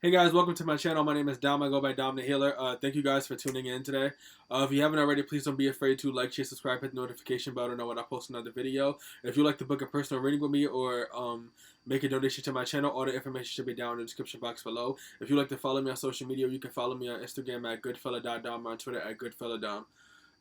Hey guys, welcome to my channel. My name is Dom. I go by Dom the Healer. Thank you guys for tuning in today. If you haven't already, please don't be afraid to like, share, subscribe, hit the notification bell to know when I post another video. If you'd like to book a personal reading with me or make a donation to my channel, all the information should be down in the description box below. If you'd like to follow me on social media, you can follow me on Instagram at goodfelladom, on Twitter at goodfelladom.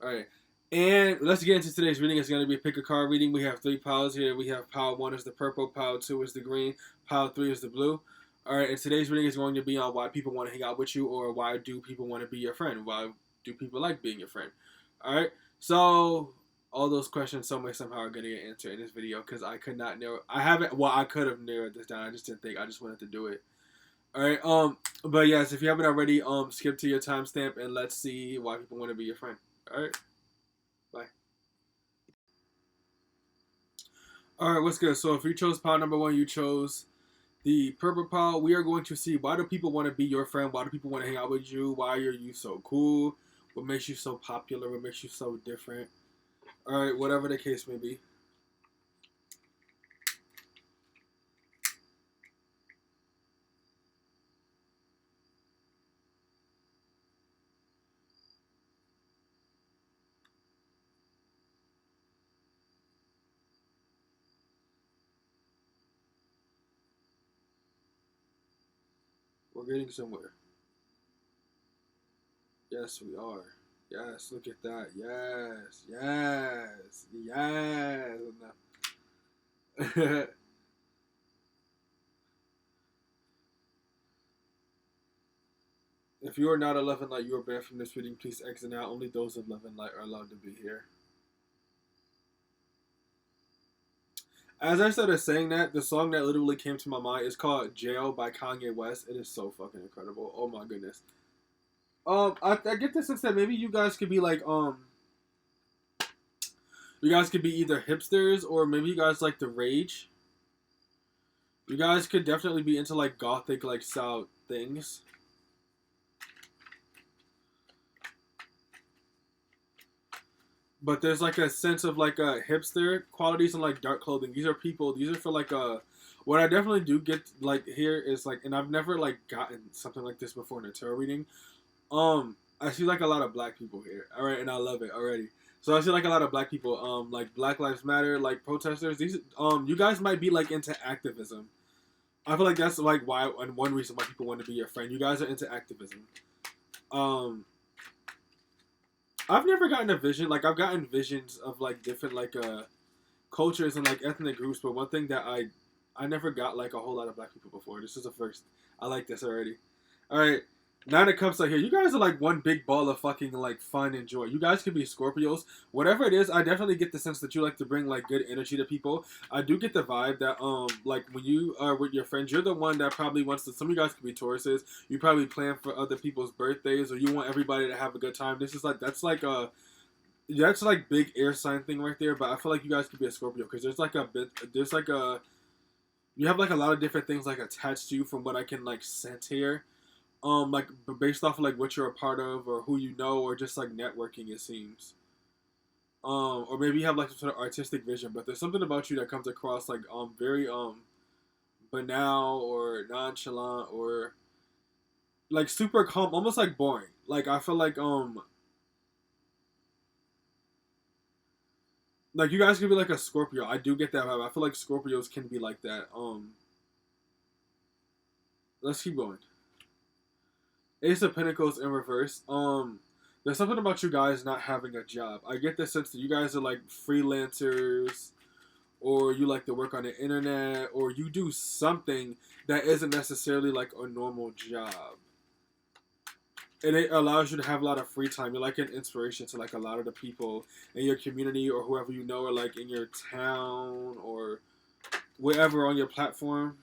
Alright, and let's get into today's reading. It's going to be a pick a card reading. We have three piles here. We have pile 1 is the purple, pile 2 is the green, pile 3 is the blue. Alright, and today's reading is going to be on why people want to hang out with you, or why do people want to be your friend? Why do people like being your friend? Alright, so all those questions somehow are going to get answered in this video, because I could not narrow, I could have narrowed this down, I just didn't think, I just wanted to do it. Alright, but yes, if you haven't already, skip to your timestamp, and let's see why people want to be your friend. Alright, bye. Alright, what's good? So if you chose pile number 1, you chose the purple pile. We are going to see why do people want to be your friend? Why do people want to hang out with you? Why are you so cool? What makes you so popular? What makes you so different? Alright, whatever the case may be. We're getting somewhere. Yes, we are. Yes, look at that. Yes, yes, yes. If you are not a love and light, you are banned from this reading. Please exit now. Only those of love and light are allowed to be here. As I started saying that, the song that literally came to my mind is called "Jail" by Kanye West. It is so fucking incredible. Oh my goodness. I get the sense that maybe you guys could be like, you guys could be either hipsters or maybe you guys like the rage. You guys could definitely be into like gothic, like style things. But there's like a sense of like a hipster qualities and like dark clothing. These are people. These are for like a. What I definitely do get like here is like, and I've never like gotten something like this before in a tarot reading. I see like a lot of black people here. All right, and I love it already. So I see like a lot of black people. Like Black Lives Matter, like protesters. These you guys might be like into activism. I feel like that's like why, and one reason why people want to be your friend. You guys are into activism. Um, I've never gotten a vision. Like I've gotten visions of like different like cultures and like ethnic groups, but one thing that I never got like a whole lot of black people before. This is the first. I like this already. All right. Now that it comes to here, you guys are like one big ball of fucking like fun and joy. You guys could be Scorpios, whatever it is. I definitely get the sense that you like to bring like good energy to people. I do get the vibe that like when you are with your friends, you're the one that probably wants to. Some of you guys could be Tauruses. You probably plan for other people's birthdays, or you want everybody to have a good time. This is like that's like big air sign thing right there. But I feel like you guys could be a Scorpio because there's like a you have like a lot of different things like attached to you from what I can like sense here. Like based off of like what you're a part of or who you know or just like networking, it seems. Or maybe you have like some sort of artistic vision, but there's something about you that comes across like very banal or nonchalant or like super calm, almost like boring. Like I feel like you guys could be like a Scorpio. I do get that vibe. I feel like Scorpios can be like that. Let's keep going. Ace of Pentacles in reverse. There's something about you guys not having a job. I get the sense that you guys are like freelancers, or you like to work on the internet, or you do something that isn't necessarily like a normal job. And it allows you to have a lot of free time. You're like an inspiration to like a lot of the people in your community or whoever you know, or like in your town or wherever on your platform.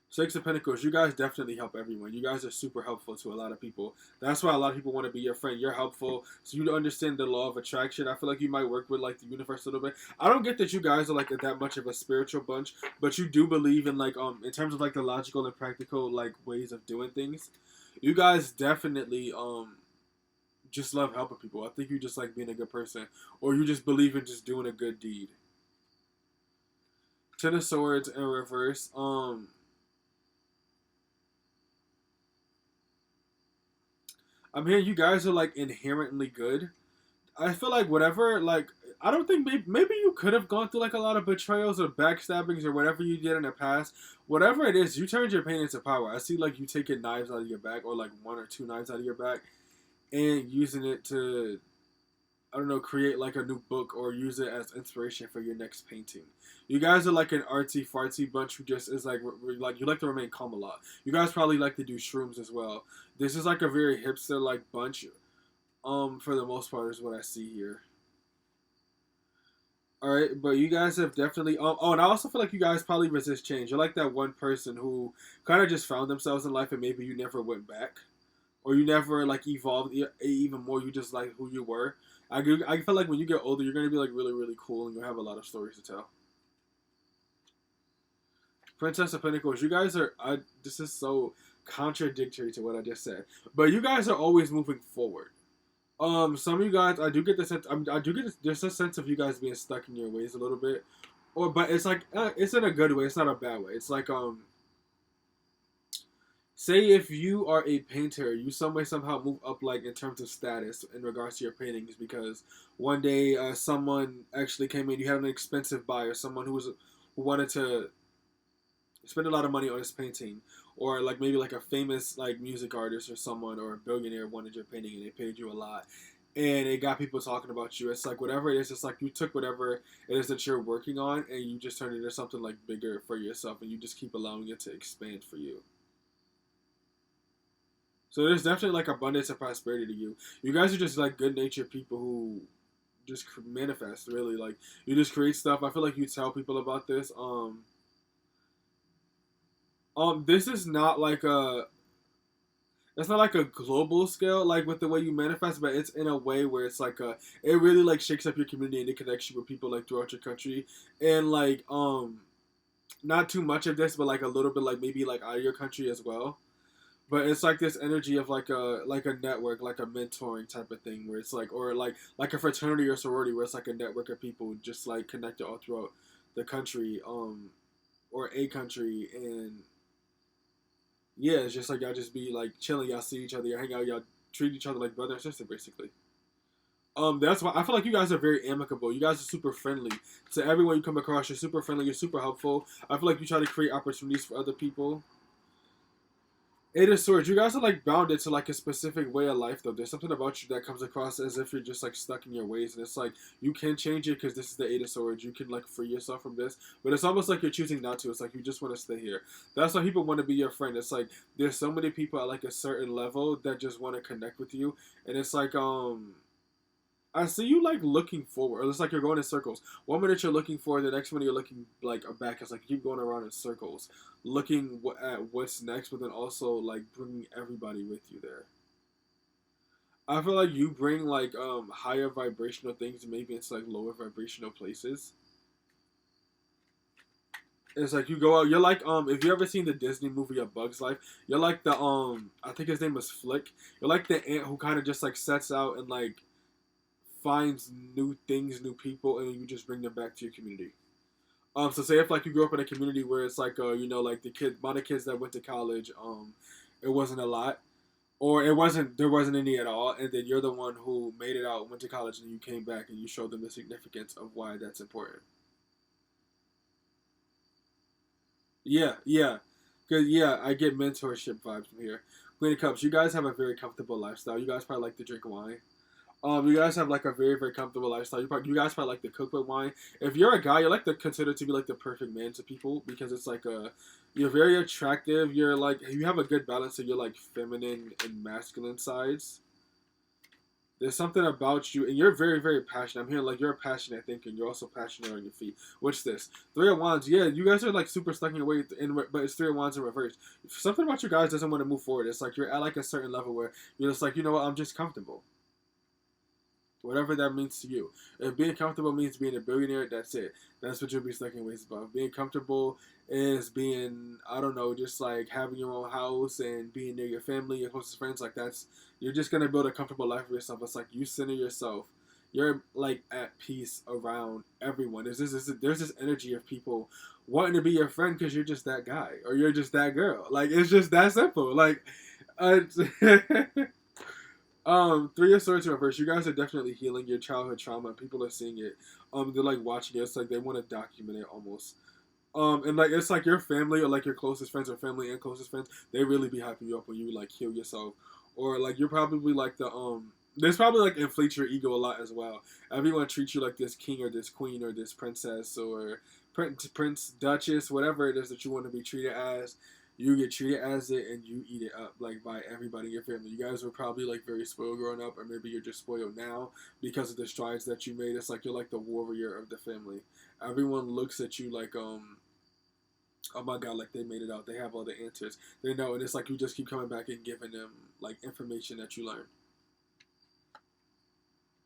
Six of Pentacles, you guys definitely help everyone. You guys are super helpful to a lot of people. That's why a lot of people want to be your friend. You're helpful, so you understand the law of attraction. I feel like you might work with like the universe a little bit. I don't get that you guys are like that much of a spiritual bunch, but you do believe in like in terms of like the logical and practical like ways of doing things. You guys definitely just love helping people. I think you just like being a good person, or you just believe in just doing a good deed. Ten of Swords in reverse. I'm hearing you guys are like inherently good. I feel like whatever, like, I don't think maybe you could have gone through like a lot of betrayals or backstabbings or whatever you did in the past. Whatever it is, you turned your pain into power. I see like you taking knives out of your back or like one or two knives out of your back and using it to, I don't know, create like a new book or use it as inspiration for your next painting. You guys are like an artsy fartsy bunch who just is like you like to remain calm a lot. You guys probably like to do shrooms as well. This is like a very hipster like bunch. For the most part is what I see here. All right, but you guys have definitely. Oh, and I also feel like you guys probably resist change. You're like that one person who kind of just found themselves in life, and maybe you never went back, or you never like evolved even more. You just like who you were. I feel like when you get older, you're gonna be like really really cool, and you'll have a lot of stories to tell. Princess of Pentacles, you guys are. This is so contradictory to what I just said, but you guys are always moving forward. Some of you guys, I do get the sense. I do get there's a sense of you guys being stuck in your ways a little bit, or but it's like it's in a good way. It's not a bad way. It's like say if you are a painter, you some way somehow move up like in terms of status in regards to your paintings because one day someone actually came in. You had an expensive buyer, someone who wanted to spend a lot of money on his painting, or like maybe like a famous like music artist or someone or a billionaire wanted your painting and they paid you a lot, and it got people talking about you. It's like whatever it is, it's like you took whatever it is that you're working on and you just turned it into something like bigger for yourself, and you just keep allowing it to expand for you. So there's definitely like abundance and prosperity to you. You guys are just like good natured people who just manifest really like you just create stuff. I feel like you tell people about this. This is not like a. It's not like a global scale, like with the way you manifest, but it's in a way where it's like a. It really like shakes up your community and it connects you with people like throughout your country, and like not too much of this, but like a little bit like maybe like out of your country as well. But it's like this energy of like a network, like a mentoring type of thing, where it's like or like a fraternity or sorority, where it's like a network of people just like connected all throughout the country, or a country, and yeah, it's just like y'all just be like chilling, y'all see each other, y'all hang out, y'all treat each other like brother and sister, basically. That's why I feel like you guys are very amicable. You guys are super friendly to everyone you come across. You're super friendly. You're super helpful. I feel like you try to create opportunities for other people. Eight of Swords. You guys are like bounded to like a specific way of life, though. There's something about you that comes across as if you're just like stuck in your ways, and it's like you can change it because this is the Eight of Swords. You can like free yourself from this, but it's almost like you're choosing not to. It's like you just want to stay here. That's why people want to be your friend. It's like there's so many people at like a certain level that just want to connect with you, and it's like I see you like looking forward. Or it's like you're going in circles. One minute you're looking forward, the next minute you're looking like back. It's like you keep going around in circles, looking at what's next, but then also like bringing everybody with you there. I feel like you bring like higher vibrational things maybe into like lower vibrational places. It's like you go out. You're like if you ever seen the Disney movie A Bug's Life, you're like the I think his name was Flick. You're like the ant who kind of just like sets out and like finds new things, new people, and you just bring them back to your community. So say if like you grew up in a community where it's like you know like the amount of kids that went to college, it wasn't a lot, or there wasn't any at all, and then you're the one who made it out, went to college, and you came back and you showed them the significance of why that's important. Yeah, yeah, because yeah, I get mentorship vibes from here. Queen of Cups, you guys have a very comfortable lifestyle. You guys probably like to drink wine. You guys have like a very very comfortable lifestyle. You guys probably like to cook with wine. If you're a guy, you're like to consider to be like the perfect man to people because it's like you're very attractive. You're like you have a good balance of your like feminine and masculine sides. There's something about you, and you're very very passionate. I'm hearing like you're a passionate thinker. You're also passionate on your feet. What's this? Three of Wands. Yeah, you guys are like super stuck in your way, but it's Three of Wands in reverse. Something about you guys doesn't want to move forward. It's like you're at like a certain level where you're just like you know what, I'm just comfortable. Whatever that means to you. If being comfortable means being a billionaire, that's it. That's what you'll be stuck in ways about. Being comfortable is being, I don't know, just like having your own house and being near your family, your closest friends. Like you're just going to build a comfortable life for yourself. It's like you center yourself. You're like at peace around everyone. There's this energy of people wanting to be your friend because you're just that guy or you're just that girl. Like it's just that simple. Like, uh, Three of Swords in reverse. You guys are definitely healing your childhood trauma. People are seeing it. They're like watching it. It's like they want to document it almost. And like it's like your family or like your closest friends or family and closest friends, they really be hyping you up when you like heal yourself, or like you're probably like the There's probably like inflate your ego a lot as well. Everyone treats you like this king or this queen or this princess or prince, duchess, whatever it is that you want to be treated as. You get treated as it and you eat it up like by everybody in your family. You guys were probably like very spoiled growing up, or maybe you're just spoiled now because of the strides that you made. It's like you're like the warrior of the family. Everyone looks at you like oh my god, like they made it out. They have all the answers. They know, and it's like you just keep coming back and giving them like information that you learn.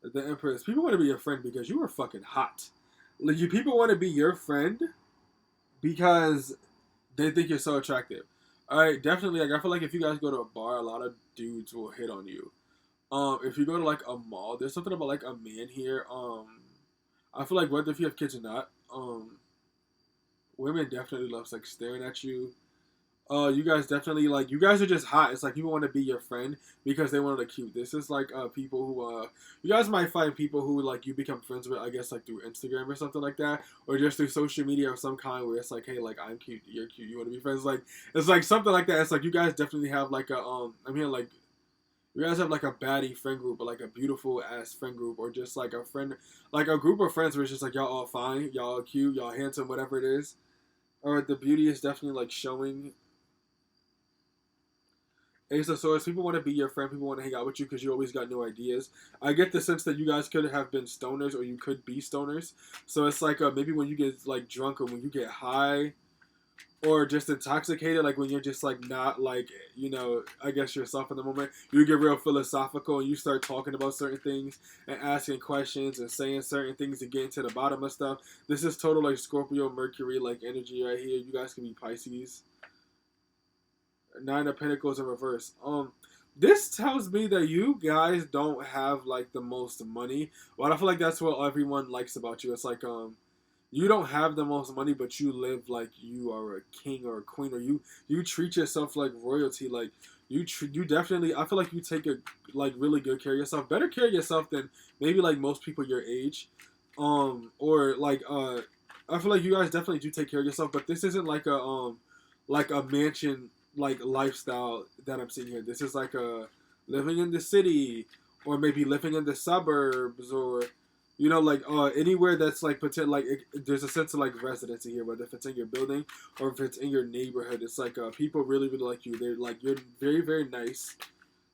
The Empress. People want to be your friend because you are fucking hot. Like you people want to be your friend because they think you're so attractive. Alright, definitely like I feel like if you guys go to a bar, a lot of dudes will hit on you. If you go to like a mall, there's something about like a man here. I feel like whether if you have kids or not, women definitely loves like staring at you. You guys definitely like you guys are just hot. It's like people want to be your friend because they want to look cute. This is like people who you guys might find people who like you become friends with, I guess like through Instagram or something like that, or just through social media of some kind where it's like, hey, like I'm cute, you're cute, you want to be friends. Like it's like something like that. It's like you guys definitely have like a I mean like you guys have like a baddie friend group or like a beautiful ass friend group or just like a friend like a group of friends where it's just like y'all all fine, y'all all cute, y'all handsome, whatever it is. Or the beauty is definitely like showing. Ace of Swords, people want to be your friend, people want to hang out with you because you always got new ideas. I get the sense that you guys could have been stoners or you could be stoners. So it's like maybe when you get like drunk or when you get high or just intoxicated, like when you're just like not like, you know, I guess yourself in the moment, you get real philosophical and you start talking about certain things and asking questions and saying certain things and getting to the bottom of stuff. This is total like Scorpio, Mercury, like energy right here. You guys can be Pisces. Nine of Pentacles in reverse. This tells me that you guys don't have like the most money. Well, I feel like that's what everyone likes about you. It's like you don't have the most money, but you live like you are a king or a queen, or you treat yourself like royalty. Like you definitely. I feel like you take a like really good care of yourself. Better care of yourself than maybe like most people your age. Or like I feel like you guys definitely do take care of yourself, but this isn't like a mansion like lifestyle that I'm seeing here. This is like a living in the city, or maybe living in the suburbs, or you know, like anywhere that's like like there's a sense of like residency here, whether if it's in your building or if it's in your neighborhood. It's like people really really like you. They're like you're very very nice.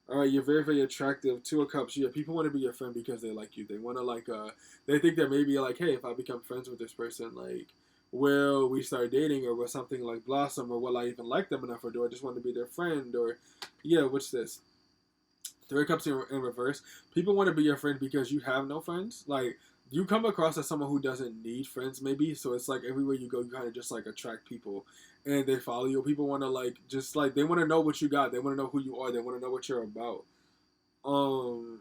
All right, you're very very attractive. Two of Cups. Yeah, people want to be your friend because they like you. They want to like they think that maybe like, hey, if I become friends with this person, like will we start dating, or will something like blossom, or will I even like them enough, or do I just want to be their friend, or yeah, what's this? Three Cups in reverse. People want to be your friend because you have no friends. Like you come across as someone who doesn't need friends, maybe. So it's like everywhere you go, you kind of just like attract people, and they follow you. People want to like just like they want to know what you got. They want to know who you are. They want to know what you're about. Um,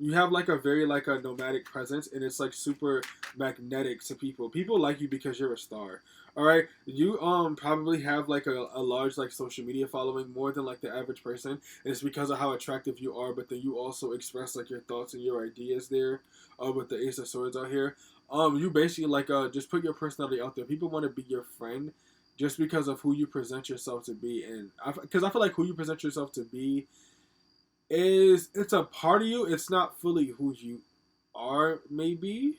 you have like a very like a nomadic presence, and it's like super magnetic to people. People like you because you're a star. All right, you probably have like a large like social media following, more than like the average person, and it's because of how attractive you are. But then you also express like your thoughts and your ideas there with the Ace of Swords out here. You basically like just put your personality out there. People want to be your friend just because of who you present yourself to be, and because I feel like who you present yourself to be is it's a part of you. It's not fully who you are, maybe,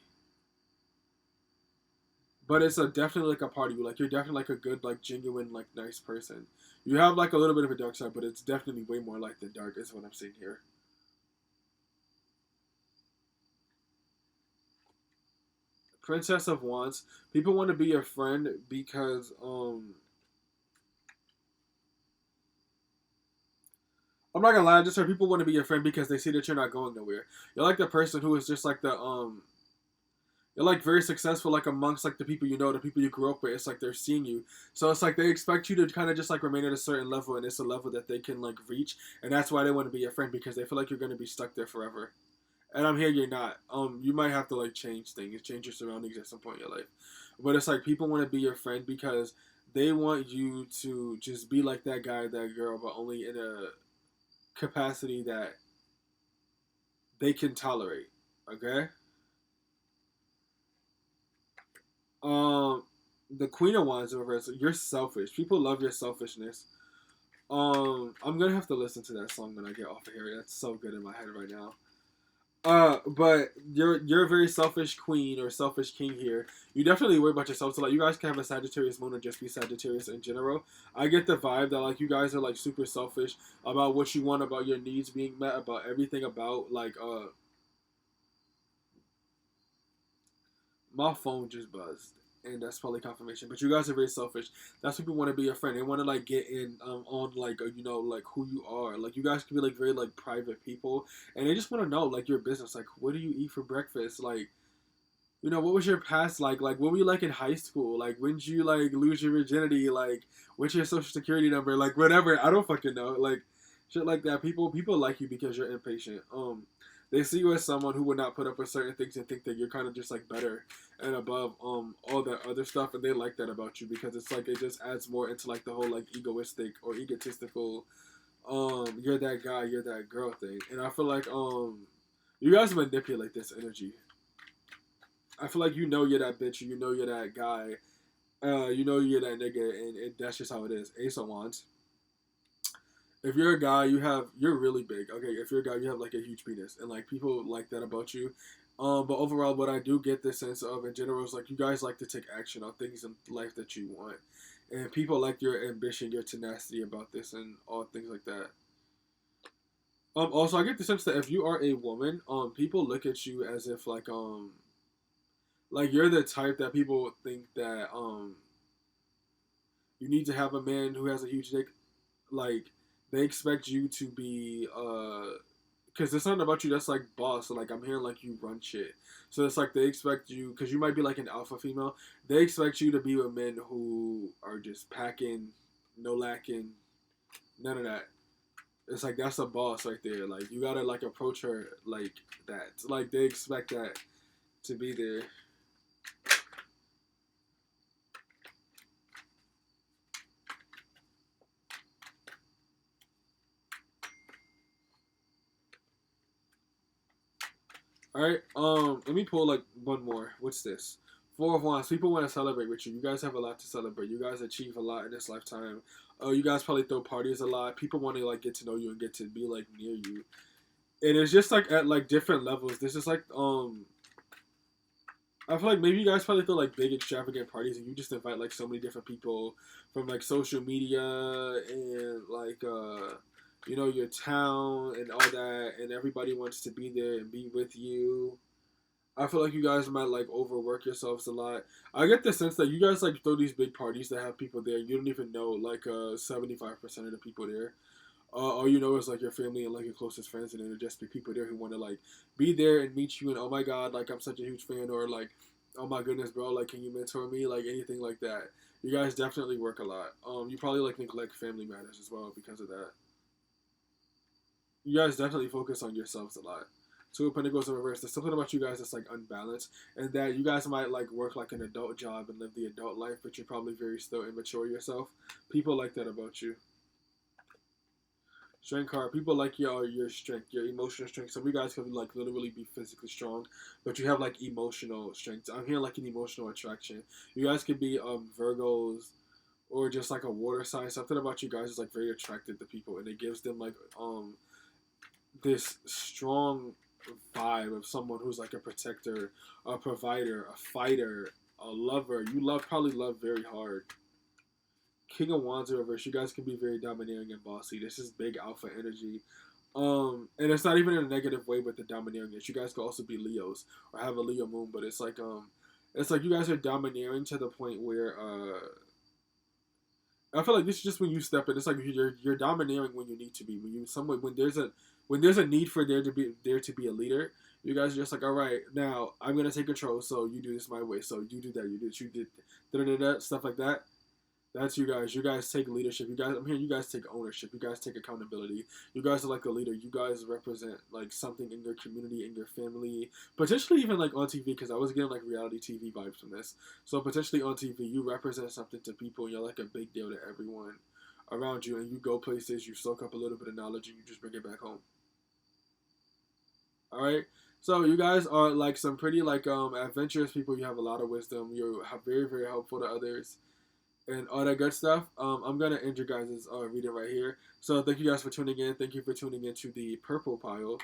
but it's a definitely like a part of you. Like you're definitely like a good, like genuine, like nice person. You have like a little bit of a dark side, but it's definitely way more light than dark. Is what I'm seeing here. Princess of Wands. People want to be your friend because I'm not gonna lie. I just heard people want to be your friend because they see that you're not going nowhere. You're like the person who is just like the you're like very successful like amongst like the people you know, the people you grew up with. It's like they're seeing you, so it's like they expect you to kind of just like remain at a certain level, and it's a level that they can like reach, and that's why they want to be your friend because they feel like you're gonna be stuck there forever. And I'm here, you're not. You might have to like change things, change your surroundings at some point in your life, but it's like people want to be your friend because they want you to just be like that guy, that girl, but only in a capacity that they can tolerate. Okay. Um, the Queen of Wands in reverse. You're selfish. People love your selfishness. I'm gonna have to listen to that song when I get off of here. That's so good in my head right now. But you're a very selfish queen or selfish king here. You definitely worry about yourself. So like, you guys can have a Sagittarius moon or just be Sagittarius in general. I get the vibe that like you guys are like super selfish about what you want, about your needs being met, about everything about like my phone just buzzed, and that's probably confirmation. But you guys are very selfish. That's people want to be your friend. They want to like get in on like you know like who you are. Like you guys can be like very like private people, and they just want to know like your business. Like what do you eat for breakfast? Like you know what was your past like? Like what were you like in high school? Like when did you like lose your virginity? Like what's your social security number? Like whatever. I don't fucking know. Like shit like that. People like you because you're impatient. They see you as someone who would not put up with certain things and think that you're kind of just like better and above all that other stuff, and they like that about you because it's like it just adds more into like the whole like egoistic or egotistical you're that guy, you're that girl thing. And I feel like you guys manipulate this energy. I feel like you know you're that bitch, you know you're that guy, you know you're that nigga, and that's just how it is. Ace of Wands. If you're a guy, you're really big. Okay, if you're a guy, you have like a huge penis, and like people like that about you. But overall, what I do get this sense of in general is like you guys like to take action on things in life that you want, and people like your ambition, your tenacity about this, and all things like that. Also, I get the sense that if you are a woman, people look at you as if like you're the type that people think that you need to have a man who has a huge dick. Like they expect you to be because it's not about you that's like boss. So like I'm hearing like you run shit. So it's like they expect you because you might be like an alpha female. They expect you to be with men who are just packing, no lacking, none of that. It's like that's a boss right there. Like you gotta like approach her like that. Like they expect that to be there. All right. Let me pull like one more. What's this? Four of Wands. People want to celebrate with you. You guys have a lot to celebrate. You guys achieve a lot in this lifetime. You guys probably throw parties a lot. People want to like get to know you and get to be like near you. And it's just like at like different levels. This is like I feel like maybe you guys probably throw like big extravagant parties and you just invite like so many different people from like social media and like you know your town and all that, and everybody wants to be there and be with you. I feel like you guys might like overwork yourselves a lot. I get the sense that you guys like throw these big parties that have people there. You don't even know like 75% of the people there. All you know is like your family and like your closest friends, and it'll just be people there who want to like be there and meet you. And oh my god, like I'm such a huge fan, or like oh my goodness, bro, like can you mentor me, like anything like that. You guys definitely work a lot. You probably like neglect family matters as well because of that. You guys definitely focus on yourselves a lot. Two of Pentacles in reverse. There's something about you guys that's like unbalanced, and that you guys might like work like an adult job and live the adult life, but you're probably very still immature yourself. People like that about you. Strength card. People like your strength, your emotional strength. Some of you guys can like literally be physically strong, but you have like emotional strength. I'm hearing like an emotional attraction. You guys could be Virgos or just like a water sign. Something about you guys is like very attractive to people, and it gives them like this strong vibe of someone who's like a protector, a provider, a fighter, a lover. You probably love very hard. King of Wands in reverse. You guys can be very domineering and bossy. This is big alpha energy. And it's not even in a negative way with the domineering. You guys could also be Leos or have a Leo moon, but it's like you guys are domineering to the point where I feel like this is just when you step in. It's like you're domineering when you need to be. When there's a need for there to be a leader. You guys are just like, all right, now I'm gonna take control. So you do this my way. So you do that. You do you did da da da stuff like that. That's you guys. You guys take leadership. You guys, I'm hearing you guys take ownership. You guys take accountability. You guys are like a leader. You guys represent like something in your community, in your family, potentially even like on TV. Because I was getting like reality TV vibes from this. So potentially on TV, you represent something to people. And you're like a big deal to everyone around you. And you go places. You soak up a little bit of knowledge, and you just bring it back home. All right. So you guys are like some pretty like adventurous people. You have a lot of wisdom. You have very very helpful to others and all that good stuff. I'm gonna end your guys' reading right here. So thank you guys for tuning in. Thank you for tuning into the purple pile.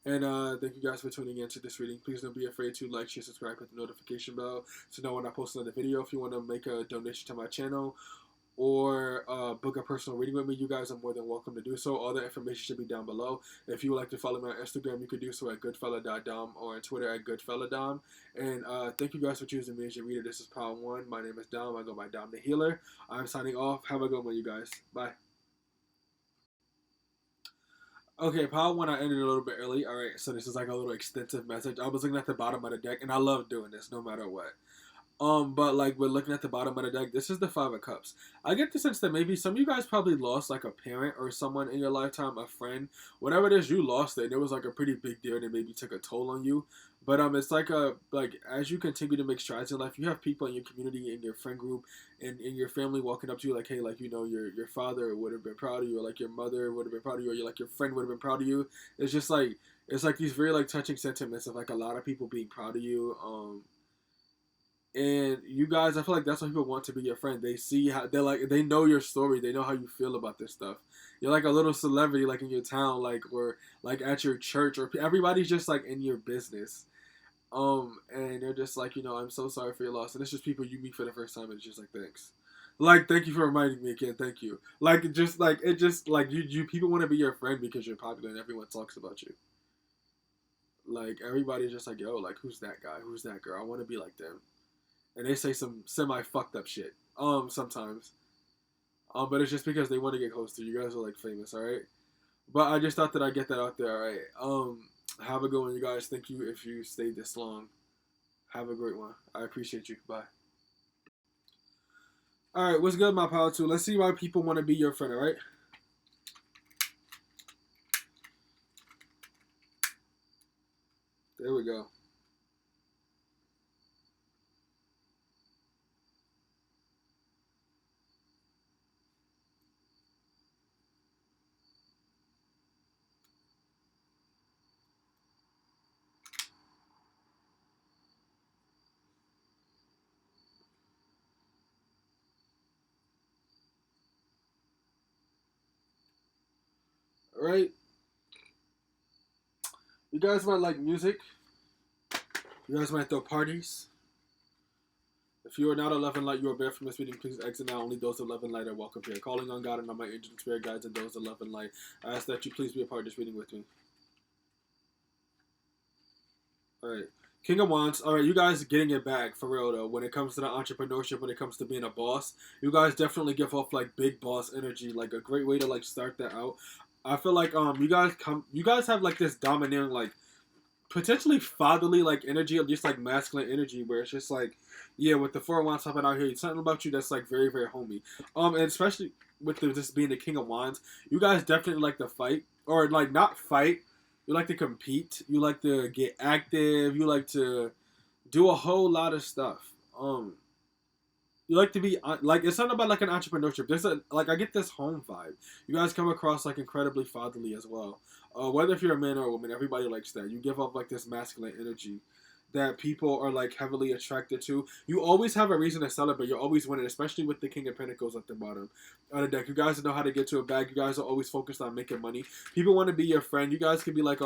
And thank you guys for tuning in to this reading. Please don't be afraid to like, share, subscribe, hit the notification bell to know when I post another video. If you want to make a donation to my channel or book a personal reading with me, you guys are more than welcome to do so. All the information should be down below. If you would like to follow me on Instagram, you could do so at goodfelladom or on Twitter at goodfelladom. And thank you guys for choosing me as your reader. This is Pile 1. My name is Dom. I go by Dom the Healer. I'm signing off. Have a good one, you guys. Bye. Okay, Pile 1, I ended a little bit early. Alright, so this is like a little extensive message. I was looking at the bottom of the deck, and I love doing this no matter what. But like we're looking at the bottom of the deck, this is the Five of Cups. I get the sense that maybe some of you guys probably lost like a parent or someone in your lifetime, a friend, whatever it is, you lost it. And it was like a pretty big deal that maybe took a toll on you. But it's like as you continue to make strides in life, you have people in your community, in your friend group, and in your family walking up to you like, hey, like your father would have been proud of you, or like your mother would have been proud of you, or your friend would have been proud of you. It's just like it's like these very like touching sentiments of like a lot of people being proud of you. And you guys, I feel like that's why people want to be your friend. They see how they're like, they know your story. They know how you feel about this stuff. You're like a little celebrity, like in your town, like or like at your church, or everybody's just like in your business. And they're just like, I'm so sorry for your loss. And it's just people you meet for the first time, and it's just like, thanks. Like, thank you for reminding me again. Thank you. Like, it just like you people want to be your friend because you're popular and everyone talks about you. Like everybody's just like, yo, like who's that guy? Who's that girl? I want to be like them. And they say some semi fucked up shit. Sometimes. But it's just because they want to get close to you. You guys are like famous, all right. But I just thought that I'd get that out there, all right. Have a good one, you guys. Thank you if you stayed this long. Have a great one. I appreciate you. Bye. All right, what's good, my pal? Too. Let's see why people want to be your friend, all right. There we go. All right. You guys might like music. You guys might throw parties. If you are not a love and light, you are banned from this meeting. Please exit now. Only those of love and light are welcome here. Calling on God and on my angels and spirit guides and those of love and light. I ask that you please be a part of this reading with me. All right. King of Wands. All right, you guys getting it back for real though. When it comes to the entrepreneurship, when it comes to being a boss, you guys definitely give off like big boss energy. Like a great way to like start that out. I feel like you guys have like this domineering like potentially fatherly like energy, or just like masculine energy, where it's just like, yeah, with the 4 of Wands popping out here, something about you that's like very very homey. And especially with this being the King of Wands, you guys definitely like to fight, or like not fight. You like to compete. You like to get active. You like to do a whole lot of stuff. You like to be like it's not about like an entrepreneurship. There's a like I get this home vibe. You guys come across like incredibly fatherly as well. Whether if you're a man or a woman, everybody likes that. You give off like this masculine energy that people are like heavily attracted to. You always have a reason to celebrate. You're always winning, especially with the King of Pentacles at the bottom of the deck. You guys know how to get to a bag. You guys are always focused on making money. People want to be your friend. You guys can be like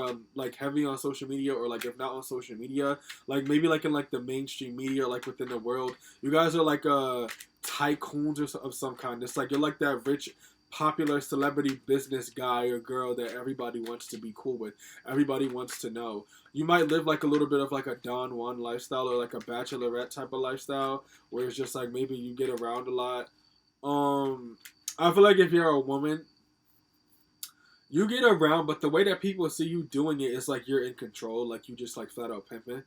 heavy on social media, or like if not on social media, like maybe like in like the mainstream media, or like within the world. You guys are like tycoons or of some kind. It's like you're like that rich popular celebrity business guy or girl that everybody wants to be cool with. Everybody wants to know. You might live like a little bit of like a Don Juan lifestyle, or like a bachelorette type of lifestyle, where it's just like maybe you get around a lot. I feel like if you're a woman, you get around, but the way that people see you doing it is like you're in control, like you just like flat out pimping.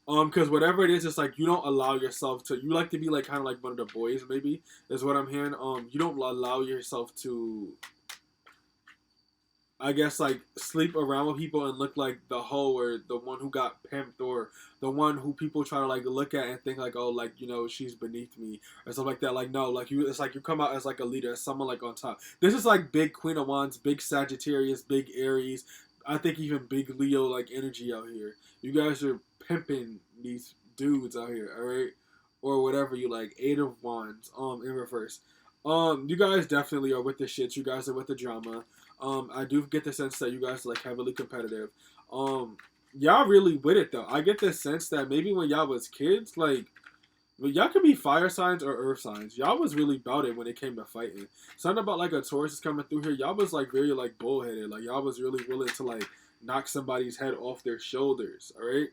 Because whatever it is, it's like you don't allow yourself to. You like to be like kind of like one of the boys, maybe is what I'm hearing. You don't allow yourself to, I guess, like sleep around with people and look like the hoe, or the one who got pimped, or the one who people try to like look at and think like, oh, like she's beneath me or something like that. Like no, like you, it's like you come out as like a leader, as someone like on top. This is like big Queen of Wands, big Sagittarius, big Aries. I think even big Leo like energy out here. You guys are pimping these dudes out here, all right, or whatever you like. 8 of Wands, in reverse. You guys definitely are with the shits. You guys are with the drama. I do get the sense that you guys are like heavily competitive. Y'all really with it though. I get the sense that maybe when y'all was kids, like, well, y'all could be fire signs or earth signs. Y'all was really about it when it came to fighting. Something about like a Taurus is coming through here. Y'all was like very like bullheaded. Like y'all was really willing to like knock somebody's head off their shoulders. All right.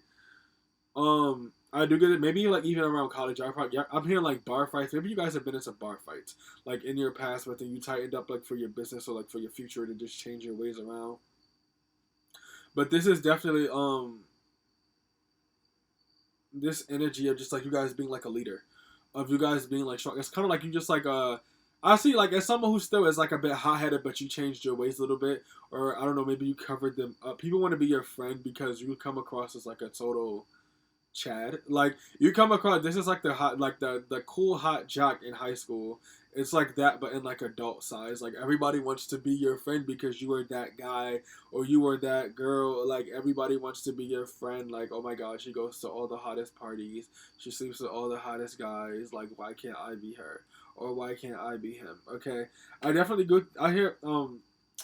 I do get it. Maybe like even around college, I'm hearing like bar fights. Maybe you guys have been in some bar fights, like in your past, but then you tightened up like for your business or like for your future to just change your ways around. But this is definitely this energy of just like you guys being like a leader, of you guys being like strong. It's kind of like you just like I see like as someone who still is like a bit hot headed, but you changed your ways a little bit, or I don't know, maybe you covered them up. People want to be your friend because you come across as like a total Chad. Like you come across this is like the hot like the cool hot jock in high school. It's like that but in like adult size. Like everybody wants to be your friend because you were that guy or you were that girl. Like everybody wants to be your friend. Like, oh my god, she goes to all the hottest parties. She sleeps with all the hottest guys. Like why can't I be her? Or why can't I be him? Okay. I definitely go I hear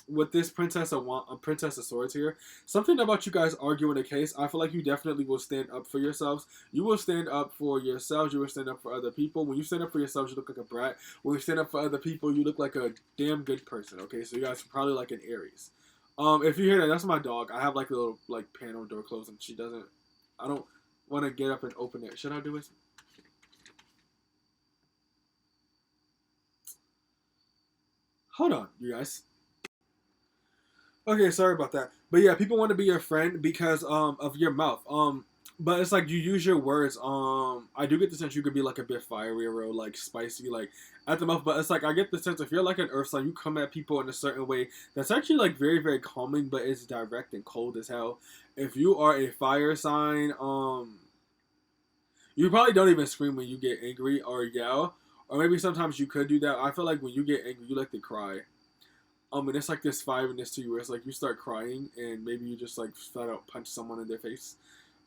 with this Princess of Swords here, something about you guys arguing a case. I feel like you definitely will stand up for yourselves. You will stand up for yourselves. You will stand up for other people. When you stand up for yourselves, you look like a brat. When you stand up for other people, you look like a damn good person. Okay, so you guys are probably like an Aries. If you hear that, that's my dog. I have like a little like panel door closed, and she doesn't. I don't want to get up and open it. Should I do it? Hold on, you guys. Okay, sorry about that. But yeah, people want to be your friend because of your mouth. But it's like you use your words. I do get the sense you could be like a bit fiery or like spicy, like at the mouth. But it's like I get the sense if you're like an earth sign, you come at people in a certain way that's actually like very very calming, but it's direct and cold as hell. If you are a fire sign, you probably don't even scream when you get angry or yell, or maybe sometimes you could do that. I feel like when you get angry, you like to cry. And it's like this fireness to you where it's like you start crying and maybe you just like flat out punch someone in their face.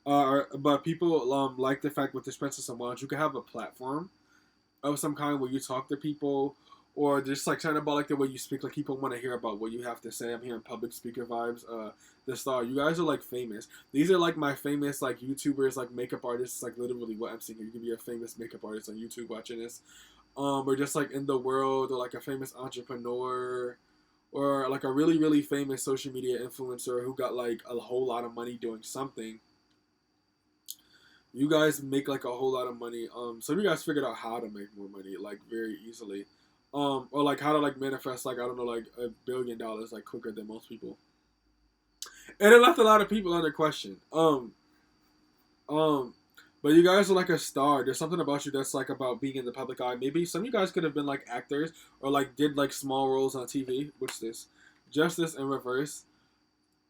But people like the fact with this Princess of Wands, you can have a platform of some kind where you talk to people or just like trying about like the way you speak. Like people want to hear about what you have to say. I'm hearing public speaker vibes. The star, you guys are like famous. These are like my famous like YouTubers, like makeup artists. Like literally what I'm seeing here. You can be a famous makeup artist on YouTube watching this. Or just like in the world or like a famous entrepreneur or like a really really famous social media influencer who got like a whole lot of money doing something. You guys make like a whole lot of money. Some of you guys figured out how to make more money like very easily. Or like how to like manifest like I don't know like $1 billion like quicker than most people. And it left a lot of people under question. Um, but you guys are like a star. There's something about you that's like about being in the public eye. Maybe some of you guys could have been like actors or like did like small roles on TV. What's this? Justice in reverse.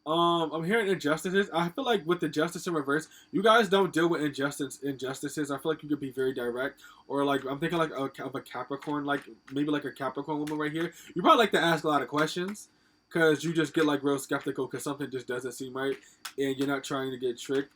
I'm hearing injustices. I feel like with the justice in reverse, you guys don't deal with injustices. I feel like you could be very direct, or like I'm thinking like of a Capricorn, like maybe like a Capricorn woman right here. You probably like to ask a lot of questions, cause you just get like real skeptical, cause something just doesn't seem right, and you're not trying to get tricked.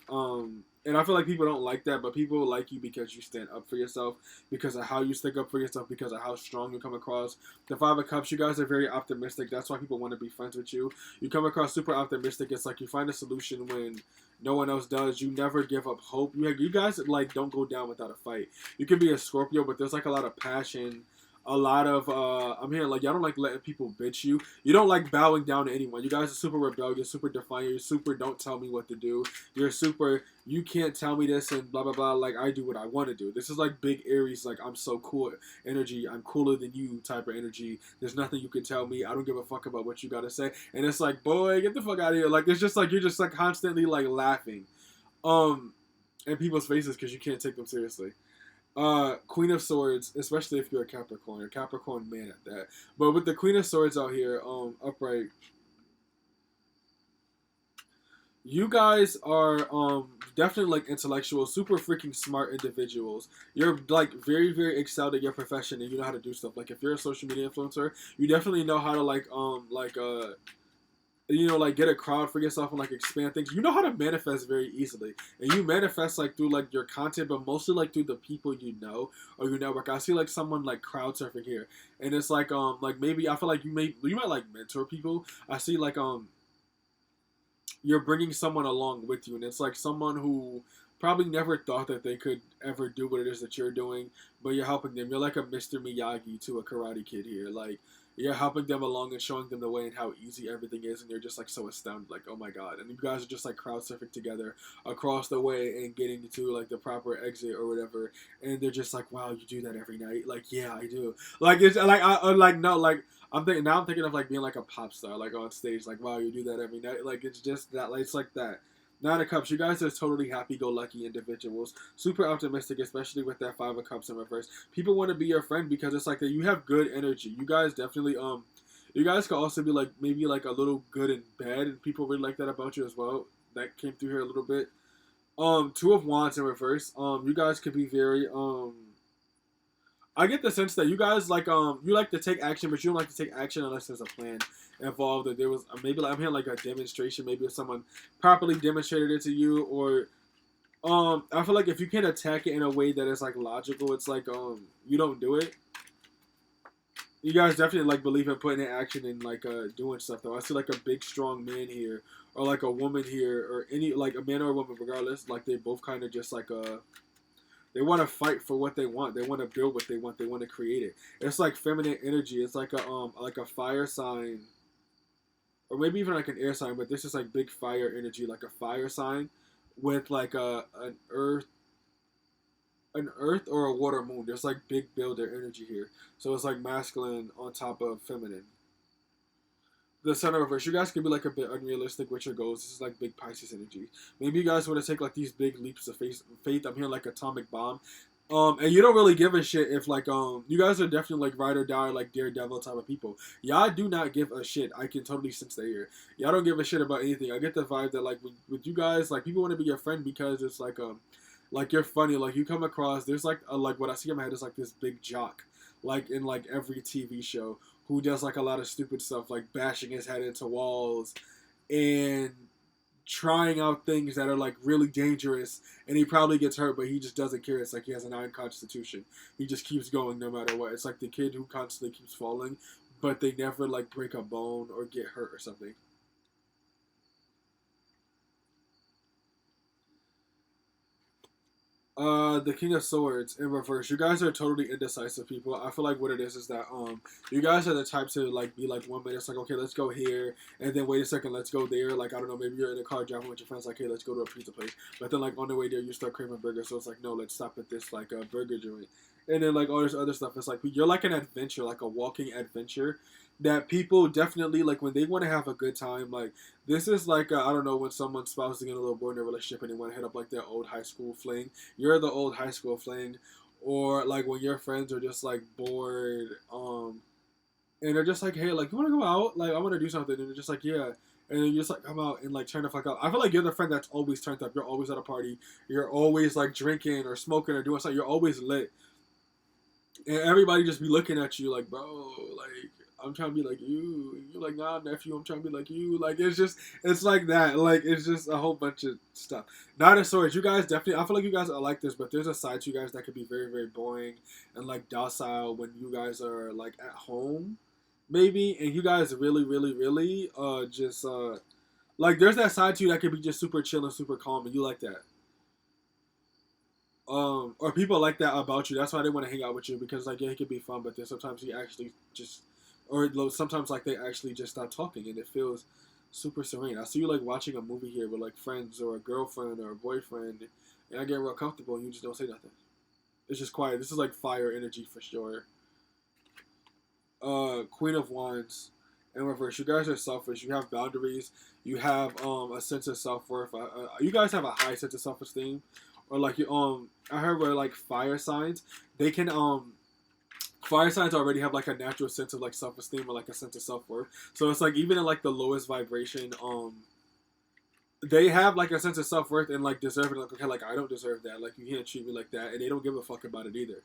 And I feel like people don't like that, but people like you because you stand up for yourself, because of how you stick up for yourself, because of how strong you come across. The Five of Cups, you guys are very optimistic. That's why people want to be friends with you. You come across super optimistic. It's like you find a solution when no one else does. You never give up hope. You guys like don't go down without a fight. You can be a Scorpio, but there's like a lot of passion. A lot of I'm hearing like y'all don't like letting people bitch you. You don't like bowing down to anyone. You guys are super rebellious, super defiant. You're super don't tell me what to do. You're super you can't tell me this and blah blah blah. Like I do what I want to do. This is like big Aries. Like I'm so cool energy. I'm cooler than you type of energy. There's nothing you can tell me. I don't give a fuck about what you gotta say. And it's like boy, get the fuck out of here. Like it's just like you're just like constantly like laughing, in people's faces because you can't take them seriously. Queen of Swords, especially if you're a Capricorn man at that. But with the Queen of Swords out here, upright, you guys are definitely like intellectual, super freaking smart individuals. You're like very very excelled at your profession and you know how to do stuff. Like if you're a social media influencer, you definitely know how to like like get a crowd for yourself and like expand things. You know how to manifest very easily, and you manifest like through like your content, but mostly like through the people you know or your network. I see like someone like crowd surfing here, and it's like maybe I feel like you might like mentor people. I see like you're bringing someone along with you, and it's like someone who probably never thought that they could ever do what it is that you're doing, but you're helping them. You're like a Mr. Miyagi to a Karate Kid here. Like you're helping them along and showing them the way and how easy everything is, and they're just like so astounded, like oh my god. And you guys are just like crowd surfing together across the way and getting to like the proper exit or whatever, and they're just like wow, you do that every night? Like yeah, I do. Like it's like I like no like I'm thinking now. I'm thinking of like being like a pop star, like on stage. Like, wow, you do that every night. Like, it's just that. Like, it's like that. Nine of Cups. You guys are totally happy-go-lucky individuals. Super optimistic, especially with that Five of Cups in reverse. People want to be your friend because it's like that. You have good energy. You guys definitely You guys could also be like maybe like a little good in bed, and people really like that about you as well. That came through here a little bit. Two of Wands in reverse. You guys could be very I get the sense that you guys like you like to take action, but you don't like to take action unless there's a plan involved. That there was maybe like I'm hearing like a demonstration, maybe if someone properly demonstrated it to you, or I feel like if you can't attack it in a way that is like logical, it's like you don't do it. You guys definitely like believe in putting in action and like doing stuff though. I see like a big strong man here, or like a woman here, or any like a man or a woman, regardless. Like they both kind of just like they want to fight for what they want. They want to build what they want. They want to create it. It's like feminine energy. It's like a fire sign, or maybe even like an air sign. But this is like big fire energy, like a fire sign, with like an earth or a water moon. There's like big builder energy here. So it's like masculine on top of feminine. The Sun of Reverse. You guys can be like a bit unrealistic with your goals. This is like big Pisces energy. Maybe you guys want to take like these big leaps of faith. I'm hearing like atomic bomb. And you don't really give a shit if like you guys are definitely like ride or die, like daredevil type of people. Y'all do not give a shit. I can totally sense that here. Y'all don't give a shit about anything. I get the vibe that like with you guys, like people want to be your friend because it's like you're funny. Like you come across there's like what I see in my head is like this big jock, like in like every TV show, who does like a lot of stupid stuff, like bashing his head into walls and trying out things that are like really dangerous, and he probably gets hurt, but he just doesn't care. It's like he has an iron constitution. He just keeps going no matter what. It's like the kid who constantly keeps falling, but they never like break a bone or get hurt or something. The King of Swords in reverse. You guys are totally indecisive people. I feel like what it is that you guys are the type to like be like 1 minute it's like okay let's go here, and then wait a second let's go there. Like I don't know, maybe you're in a car driving with your friends like hey let's go to a pizza place, but then like on the way there you start craving burgers, so it's like no let's stop at this like a burger joint, and then like all this other stuff. It's like you're like an adventure, like a walking adventure that people definitely like when they want to have a good time. Like this is like I don't know, when someone's spouse is getting a little bored in a relationship and they want to hit up like their old high school fling. You're the old high school fling, or like when your friends are just like bored, and they're just like, hey, like you want to go out? Like I want to do something, and they're just like, yeah. And then you just like come out and like turn the fuck up. I feel like you're the friend that's always turned up. You're always at a party. You're always like drinking or smoking or doing something. You're always lit, and everybody just be looking at you like, bro, like I'm trying to be like you. You're like, nah, nephew, I'm trying to be like you. Like it's like that. Like it's just a whole bunch of stuff. Not a Swords. You guys definitely. I feel like you guys are like this, but there's a side to you guys that could be very, very boring and like docile when you guys are like at home, maybe. And you guys really, really, really just like there's that side to you that could be just super chill and super calm, and you like that. Or people like that about you. That's why they want to hang out with you because like yeah, he could be fun, but then sometimes he actually just, or sometimes like they actually just stop talking and it feels super serene. I see you like watching a movie here with like friends or a girlfriend or a boyfriend, and I get real comfortable and you just don't say nothing. It's just quiet. This is like fire energy for sure. Queen of Wands in reverse. You guys are selfish. You have boundaries. You have a sense of self worth. You guys have a high sense of self esteem, or like you I heard where like fire signs they can fire signs already have like a natural sense of like self esteem or like a sense of self worth. So it's like even in like the lowest vibration, they have like a sense of self worth and like deserving. Like okay, like I don't deserve that. Like you can't treat me like that, and they don't give a fuck about it either.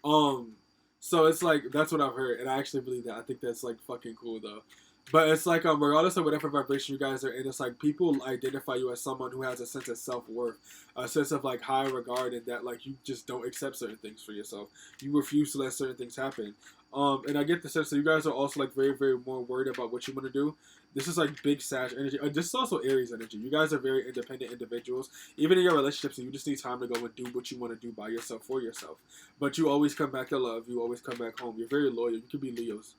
Um, so it's like that's what I've heard, and I actually believe that. I think that's like fucking cool though. But it's like regardless of whatever vibration you guys are in, it's like people identify you as someone who has a sense of self worth, a sense of like high regard, and that like you just don't accept certain things for yourself. You refuse to let certain things happen. And I get the sense that you guys are also like very, very more worried about what you want to do. This is like big Sag energy. This is also Aries energy. You guys are very independent individuals. Even in your relationships, you just need time to go and do what you want to do by yourself for yourself. But you always come back to love. You always come back home. You're very loyal. You could be Leos.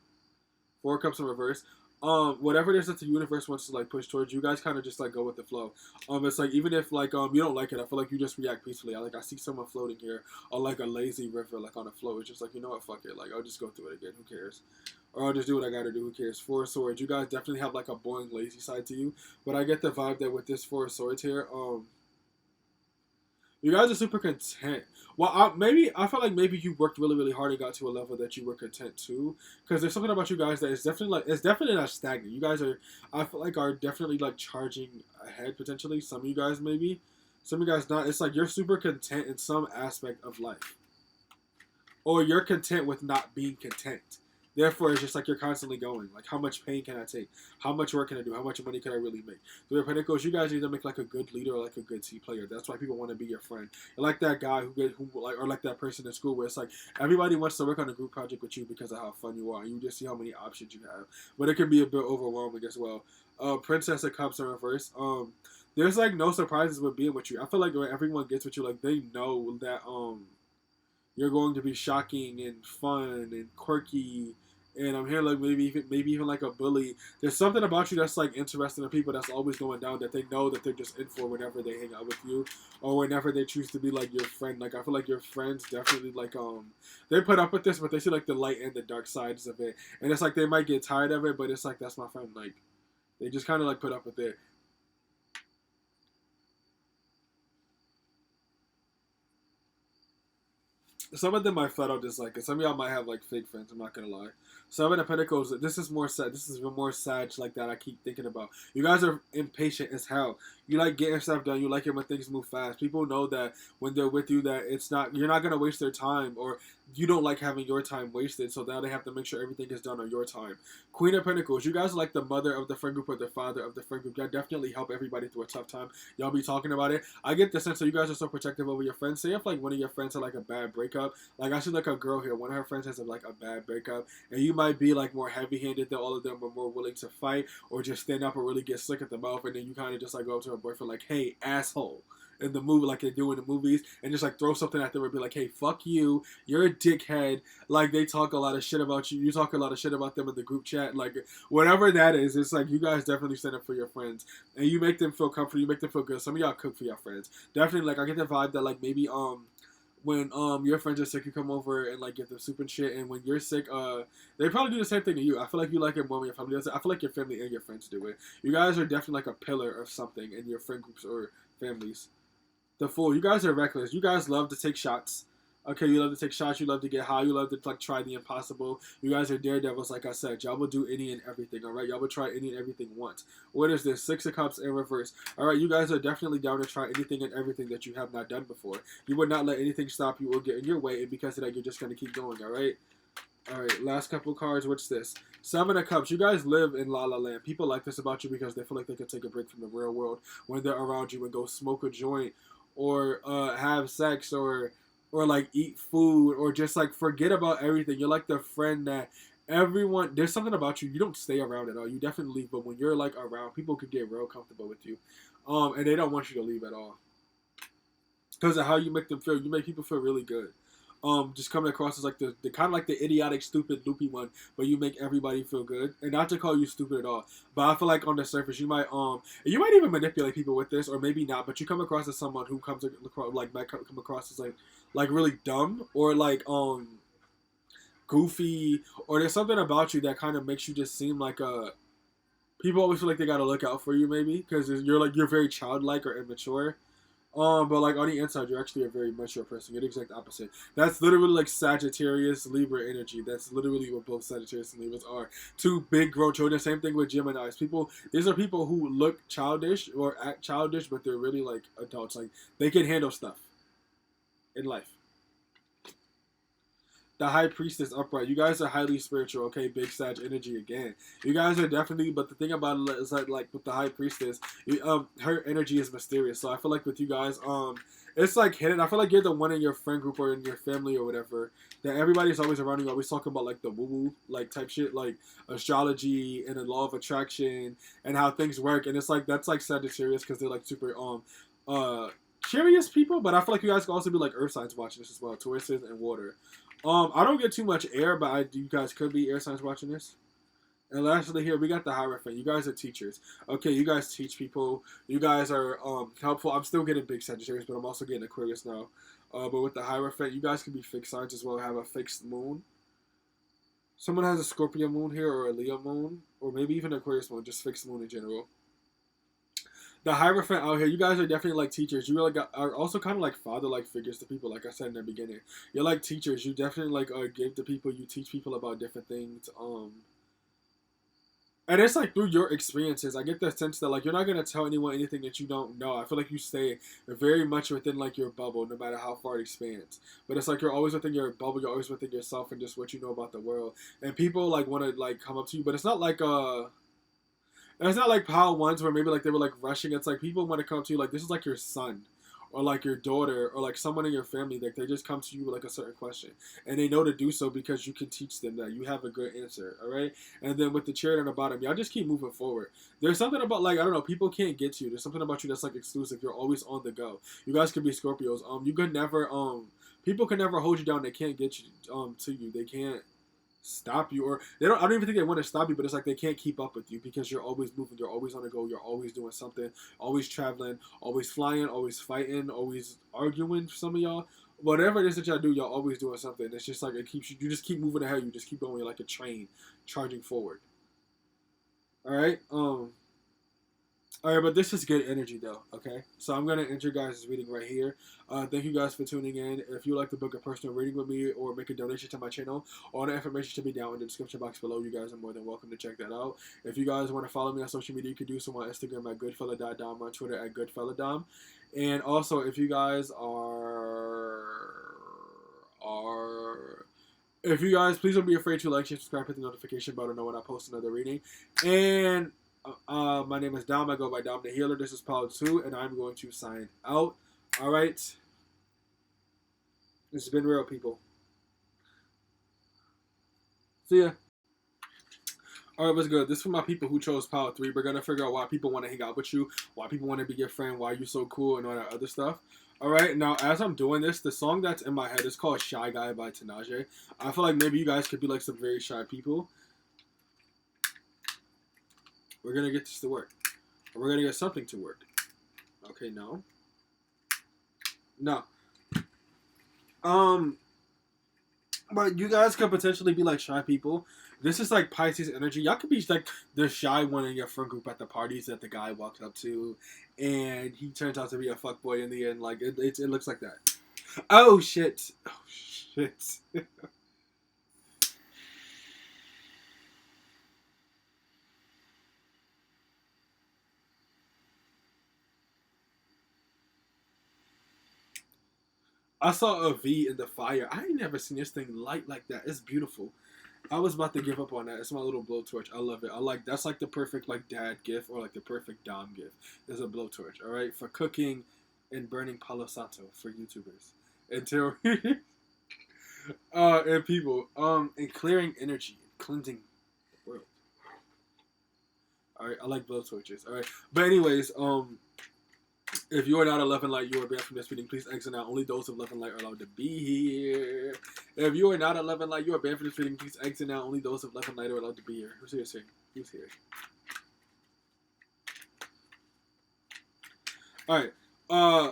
Four Cups in reverse. Whatever it is that the universe wants to like push towards, you guys kind of just like go with the flow. It's like even if like you don't like it, I feel like you just react peacefully. I see someone floating here, or like a lazy river like on a flow. It's just like, you know what, fuck it. Like I'll just go through it again. Who cares? Or I'll just do what I gotta do. Who cares? Four of Swords. You guys definitely have like a boring, lazy side to you, but I get the vibe that with this Four of Swords here, you guys are super content. Well, I felt like maybe you worked really, really hard and got to a level that you were content too. Because there's something about you guys that is definitely like it's definitely not stagnant. You guys are, I feel like, are definitely like charging ahead potentially. Some of you guys maybe, some of you guys not. It's like you're super content in some aspect of life, or you're content with not being content. Therefore, it's just like you're constantly going. Like, how much pain can I take? How much work can I do? How much money can I really make? Three of Pentacles, you guys need to make like a good leader or like a good team player. That's why people want to be your friend. You're like that guy who like, or like that person in school where it's like everybody wants to work on a group project with you because of how fun you are. You just see how many options you have, but it can be a bit overwhelming as well. Princess of Cups in reverse. There's like no surprises with being with you. I feel like when everyone gets with you, like they know that you're going to be shocking and fun and quirky. And I'm here like maybe even like a bully. There's something about you that's like interesting to people that's always going down that they know that they're just in for whenever they hang out with you or whenever they choose to be like your friend. Like I feel like your friends definitely like they put up with this, but they see like the light and the dark sides of it. And it's like they might get tired of it, but it's like that's my friend. Like they just kind of like put up with it. Some of them might flat out dislike it. Some of y'all might have like fake friends. I'm not gonna lie. Seven of Pentacles. This is more sad. This is more sad like that. I keep thinking about. You guys are impatient as hell. You like getting stuff done. You like it when things move fast. People know that when they're with you, that it's not. You're not gonna waste their time, or you don't like having your time wasted. So now they have to make sure everything is done on your time. Queen of Pentacles. You guys are like the mother of the friend group or the father of the friend group. Y'all definitely help everybody through a tough time. Y'all be talking about it. I get the sense that you guys are so protective over your friends. Say if like one of your friends had like a bad breakup. Like I see like a girl here. One of her friends has like a bad breakup, and you might be like more heavy-handed than all of them, but more willing to fight or just stand up and really get slick at the mouth, and then you kind of just like go up to her boyfriend like, "Hey, asshole." In the movie, like they do in the movies, and just like throw something at them and be like, "Hey, fuck you, you're a dickhead." Like they talk a lot of shit about you. You talk a lot of shit about them in the group chat. Like whatever that is, it's like you guys definitely stand up for your friends, and you make them feel comfortable. You make them feel good. Some of y'all cook for your friends. Definitely, like I get the vibe that like maybe when your friends are sick, you come over and like get them soup and shit. And when you're sick, they probably do the same thing to you. I feel like you like it more when your family does it. I feel like your family and your friends do it. You guys are definitely like a pillar of something in your friend groups or families. The Fool. You guys are reckless. You guys love to take shots. Okay, you love to take shots. You love to get high. You love to like try the impossible. You guys are daredevils, like I said. Y'all will do any and everything. All right, y'all will try any and everything once. What is this? Six of Cups in reverse. All right, you guys are definitely down to try anything and everything that you have not done before. You would not let anything stop you or get in your way, and because of that, you're just gonna keep going. All right. All right, last couple cards. What's this? Seven of Cups. You guys live in La La Land. People like this about you because they feel like they can take a break from the real world when they're around you and go smoke a joint or have sex or like eat food or just like forget about everything. You're like the friend that everyone. There's something about you. You don't stay around at all. You definitely leave, but when you're like around, people could get real comfortable with you, and they don't want you to leave at all because of how you make them feel. You make people feel really good. Just coming across as like the kind of like the idiotic, stupid, loopy one, but you make everybody feel good. And not to call you stupid at all, but I feel like on the surface you might even manipulate people with this, or maybe not. But you come across as someone who comes across like might come across as like really dumb or like goofy, or there's something about you that kind of makes you just seem like a. People always feel like they gotta look out for you, maybe because you're very childlike or immature. But like on the inside, you're actually a very mature person. You're the exact opposite. That's literally like Sagittarius, Libra energy. That's literally what both Sagittarius and Libras are. Two big grown children. Same thing with Geminis. These are people who look childish or act childish, but they're really like adults. Like they can handle stuff in life. The High Priestess upright. You guys are highly spiritual. Okay, big Sag energy again. You guys are definitely. But the thing about it is that like with the High Priestess, her energy is mysterious. So I feel like with you guys, it's like hidden. I feel like you're the one in your friend group or in your family or whatever that everybody's always around you, always talking about like the woo woo like type shit, like astrology and the law of attraction and how things work. And it's like that's like Sagittarius because they're like super curious people. But I feel like you guys can also be like earth signs watching this as well, Tauruses and water. I don't get too much air, but you guys could be air signs watching this. And lastly, here we got the Hierophant. You guys are teachers. Okay, you guys teach people. You guys are helpful. I'm still getting big Sagittarius, but I'm also getting Aquarius now. But with the Hierophant, you guys can be fixed signs as well. Have a fixed moon. Someone has a Scorpio moon here, or a Leo moon, or maybe even Aquarius moon. Just fixed moon in general. The Hierophant out here, you guys are definitely like teachers. You really are also kind of like father-like figures to people, like I said in the beginning. You're like teachers. You definitely like give to people. You teach people about different things. And it's like through your experiences, I get the sense that like you're not gonna tell anyone anything that you don't know. I feel like you stay very much within like your bubble, no matter how far it expands. But it's like you're always within your bubble. You're always within yourself and just what you know about the world. And people like want to like come up to you, but it's not like it's not like Power Ones where maybe like they were like rushing. It's like people want to come to you like this is like your son, or like your daughter, or like someone in your family. Like they just come to you with like a certain question, and they know to do so because you can teach them that you have a good answer. All right, and then with the chariot on the bottom, y'all just keep moving forward. There's something about like I don't know, people can't get to you. There's something about you that's like exclusive. You're always on the go. You guys could be Scorpios. You could never people can never hold you down. They can't get you to you. They can't stop you, or they don't. I don't even think they want to stop you, but it's like they can't keep up with you because you're always moving, you're always on the go, you're always doing something, always traveling, always flying, always fighting, always arguing. Some of y'all, whatever it is that y'all do, y'all always doing something. It's just like it keeps you. You just keep moving ahead. You just keep going like a train, charging forward. All right. Alright, but this is good energy though, okay? So I'm going to end your guys' reading right here. Thank you guys for tuning in. If you would like to book a personal reading with me or make a donation to my channel, all the information should be down in the description box below. You guys are more than welcome to check that out. If you guys want to follow me on social media, you can do so on Instagram at goodfelladom, on Twitter at goodfelladom. And also, if you guys if you guys, please don't be afraid to like, share, subscribe, hit the notification bell to know when I post another reading. And my name is Dom. I go by Dom the Healer. This is Power 2, and I'm going to sign out. Alright. This has been real, people. See ya. Alright, what's good? This is for my people who chose Power 3. We're going to figure out why people want to hang out with you, why people want to be your friend, why you're so cool, and all that other stuff. Alright, now as I'm doing this, the song that's in my head is called Shy Guy by Tanaje. I feel like maybe you guys could be like some very shy people. We're going to get this to work. We're going to get something to work. Okay, no. No. But you guys could potentially be like shy people. This is like Pisces energy. Y'all could be like the shy one in your friend group at the parties that the guy walks up to. And he turns out to be a fuckboy in the end. Like, it looks like that. Oh, shit. Oh, shit. I saw a V in the fire. I ain't never seen this thing light like that. It's beautiful. I was about to give up on that. It's my little blowtorch. I love it. That's like the perfect like dad gift or like the perfect dom gift. There's a blowtorch, all right, for cooking and burning Palo Santo for YouTubers until and people and clearing energy, cleansing the world. All right, I like blowtorches. All right, but anyways, if you are not a Love and Light, you are banned from this reading. Please exit now. Only those of Love and Light are allowed to be here. If you are not a Love and Light, you are banned from this reading. Please exit now. Only those of Love and Light are allowed to be here. Who's here? Who's here? Alright.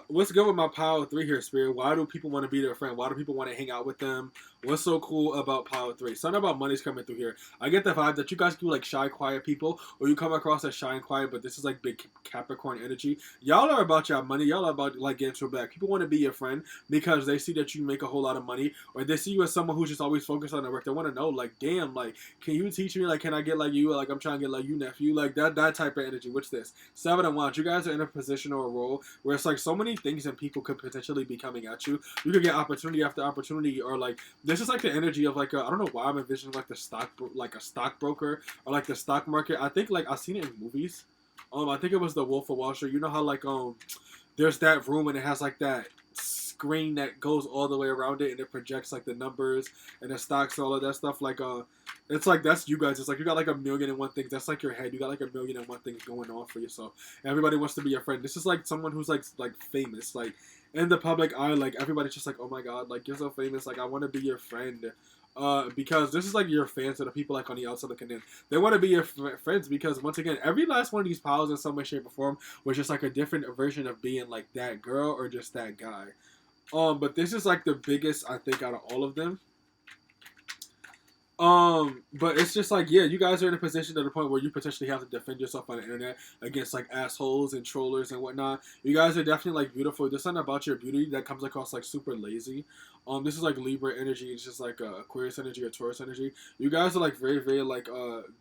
What's good with my Power 3 here, Spirit? Why do people want to be their friend? Why do people want to hang out with them? What's so cool about Power 3? Something about money's coming through here. I get the vibe that you guys do like shy, quiet people, or you come across as shy and quiet, but this is like big Capricorn energy. Y'all are about your money. Y'all are about like getting to back. People want to be your friend because they see that you make a whole lot of money, or they see you as someone who's just always focused on their work. They want to know, like, damn, like, can you teach me? Like, can I get like you? Like, I'm trying to get like you, nephew. Like that type of energy. What's this? 7 of Wands. You guys are in a position or a role where it's like so many things and people could potentially be coming at you. You could get opportunity after opportunity, or like this is like the energy of like I don't know why I'm envisioning like like a stockbroker or like the stock market. I think like I've seen it in movies. I think it was The Wolf of Wall Street. You know how like there's that room and it has like that screen that goes all the way around it and it projects like the numbers and the stocks and all of that stuff. Like it's like that's you guys. It's like you got like 1,000,001 things. That's like your head. You got like 1,000,001 things going on for yourself. And everybody wants to be your friend. This is like someone who's like famous. Like in the public eye, like everybody's just like, oh my god, like you're so famous. Like I want to be your friend. Because this is like your fans or the people like on the outside looking in. They want to be your friends because once again, every last one of these piles in some way, shape, or form was just like a different version of being like that girl or just that guy. But this is like the biggest I think out of all of them. But it's just like, yeah, you guys are in a position to the point where you potentially have to defend yourself on the internet against like assholes and trollers and whatnot. You guys are definitely like beautiful. There's something about your beauty that comes across like super lazy. This is like Libra energy. It's just like Aquarius energy or Taurus energy. You guys are like very, very like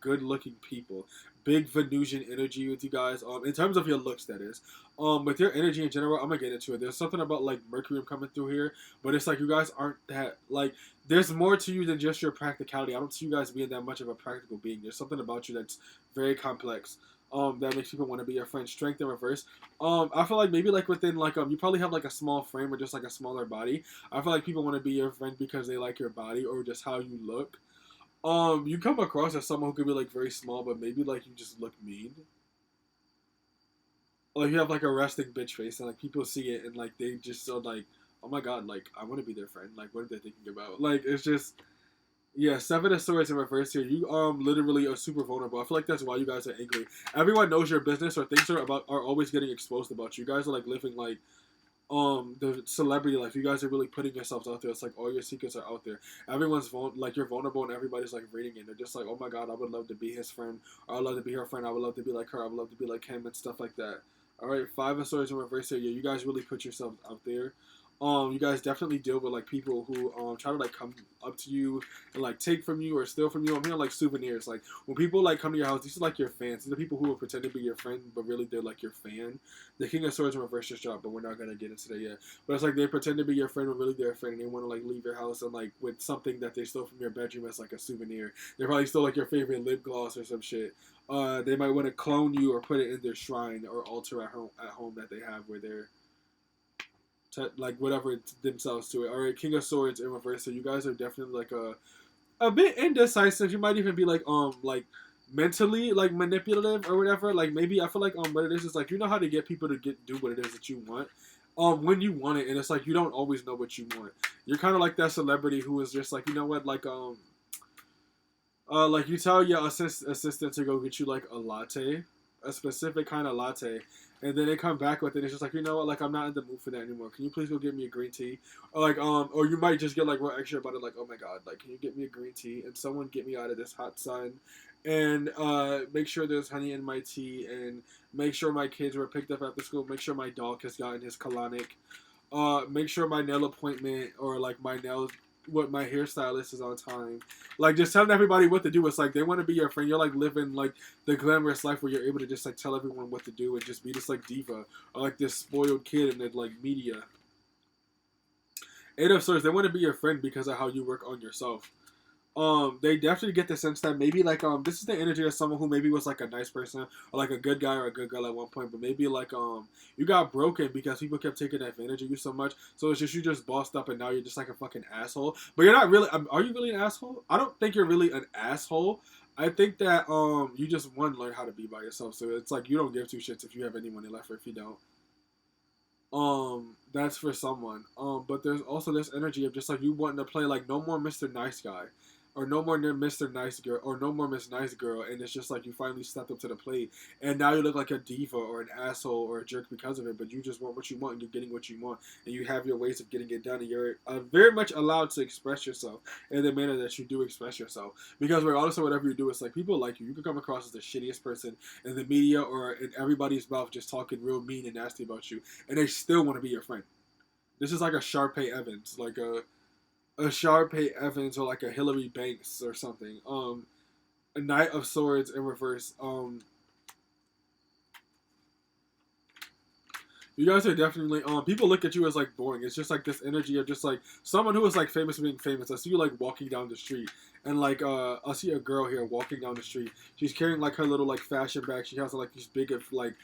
good looking people. Big Venusian energy with you guys. In terms of your looks, that is. With your energy in general, I'm gonna get into it. There's something about like Mercury coming through here, but it's like you guys aren't that like. There's more to you than just your practicality. I don't see you guys being that much of a practical being. There's something about you that's very complex. That makes people want to be your friend. Strength in reverse. I feel like maybe like within like you probably have like a small frame or just like a smaller body. I feel like people want to be your friend because they like your body or just how you look. You come across as someone who could be like very small, but maybe like you just look mean. Like you have like a resting bitch face, and like people see it, and like they just so like, oh my god, like I want to be their friend. Like what are they thinking about? Like it's just, yeah. Seven of Swords in reverse here. You literally are super vulnerable. I feel like that's why you guys are angry. Everyone knows your business or things are always getting exposed about you. You guys are like living like the celebrity life. You guys are really putting yourselves out there. It's like all your secrets are out there. Everyone's like you're vulnerable and everybody's like reading it. They're just like, oh my god, I would love to be his friend, or I'd love to be her friend. I would love to be like her. I would love to be like him and stuff like that. All right, Five of Swords in reverse here. Yeah, you guys really put yourselves out there. You guys definitely deal with like people who try to like come up to you and like take from you or steal from you. I'm hearing like souvenirs. Like when people like come to your house, these are like your fans. These are people who will pretend to be your friend, but really they're like your fan. The King of Swords in reverse just dropped, but we're not gonna get into that yet. But it's like they pretend to be your friend, but really they're a friend, and they want to like leave your house and like with something that they stole from your bedroom as like a souvenir. They probably stole like your favorite lip gloss or some shit. They might want to clone you or put it in their shrine or altar at home that they have where they're like whatever themselves to it. All right, King of Swords in reverse. So you guys are definitely like a bit indecisive. You might even be like mentally like manipulative or whatever. Like maybe I feel like what it is like you know how to get people to do what it is that you want. When you want it, and it's like you don't always know what you want. You're kind of like that celebrity who is just like, you know what, like you tell your assistant to go get you like a latte, a specific kind of latte, and then they come back with it. It's just like, you know what, like I'm not in the mood for that anymore. Can you please go get me a green tea? Or like or you might just get like real extra about it, like, oh my god, like can you get me a green tea and someone get me out of this hot sun, and make sure there's honey in my tea, and make sure my kids were picked up after school. Make sure my dog has gotten his colonic. Make sure my nail appointment or like my nails what my hairstylist is on time. Like just telling everybody what to do. It's like they want to be your friend. You're like living like the glamorous life where you're able to just like tell everyone what to do and just be this like diva or like this spoiled kid in the like media. Eight of Swords, they want to be your friend because of how you work on yourself. They definitely get the sense that maybe like this is the energy of someone who maybe was like a nice person or like a good guy or a good girl at one point, but maybe like you got broken because people kept taking advantage of you so much. So it's just you just bossed up and now you're just like a fucking asshole. But you're not really. Are you really an asshole? I don't think you're really an asshole. I think that you just learn how to be by yourself. So it's like you don't give two shits if you have any money left or if you don't. That's for someone. But there's also this energy of just like you wanting to play like no more Mr. Nice Guy. Or no more Mr. Nice Girl, or no more Miss Nice Girl, and it's just like you finally stepped up to the plate, and now you look like a diva or an asshole or a jerk because of it, but you just want what you want, and you're getting what you want, and you have your ways of getting it done, and you're very much allowed to express yourself in the manner that you do express yourself, because regardless of whatever you do, it's like people like you. You can come across as the shittiest person in the media or in everybody's mouth just talking real mean and nasty about you, and they still want to be your friend. This is like a Sharpay Evans, like a Sharpay Evans or like a Hillary Banks or something. A Knight of Swords in reverse. You guys are definitely people look at you as like boring. It's just like this energy of just like someone who is like famous for being famous. I see you like walking down the street and like I see a girl here walking down the street. She's carrying like her little like fashion bag. She has like these big like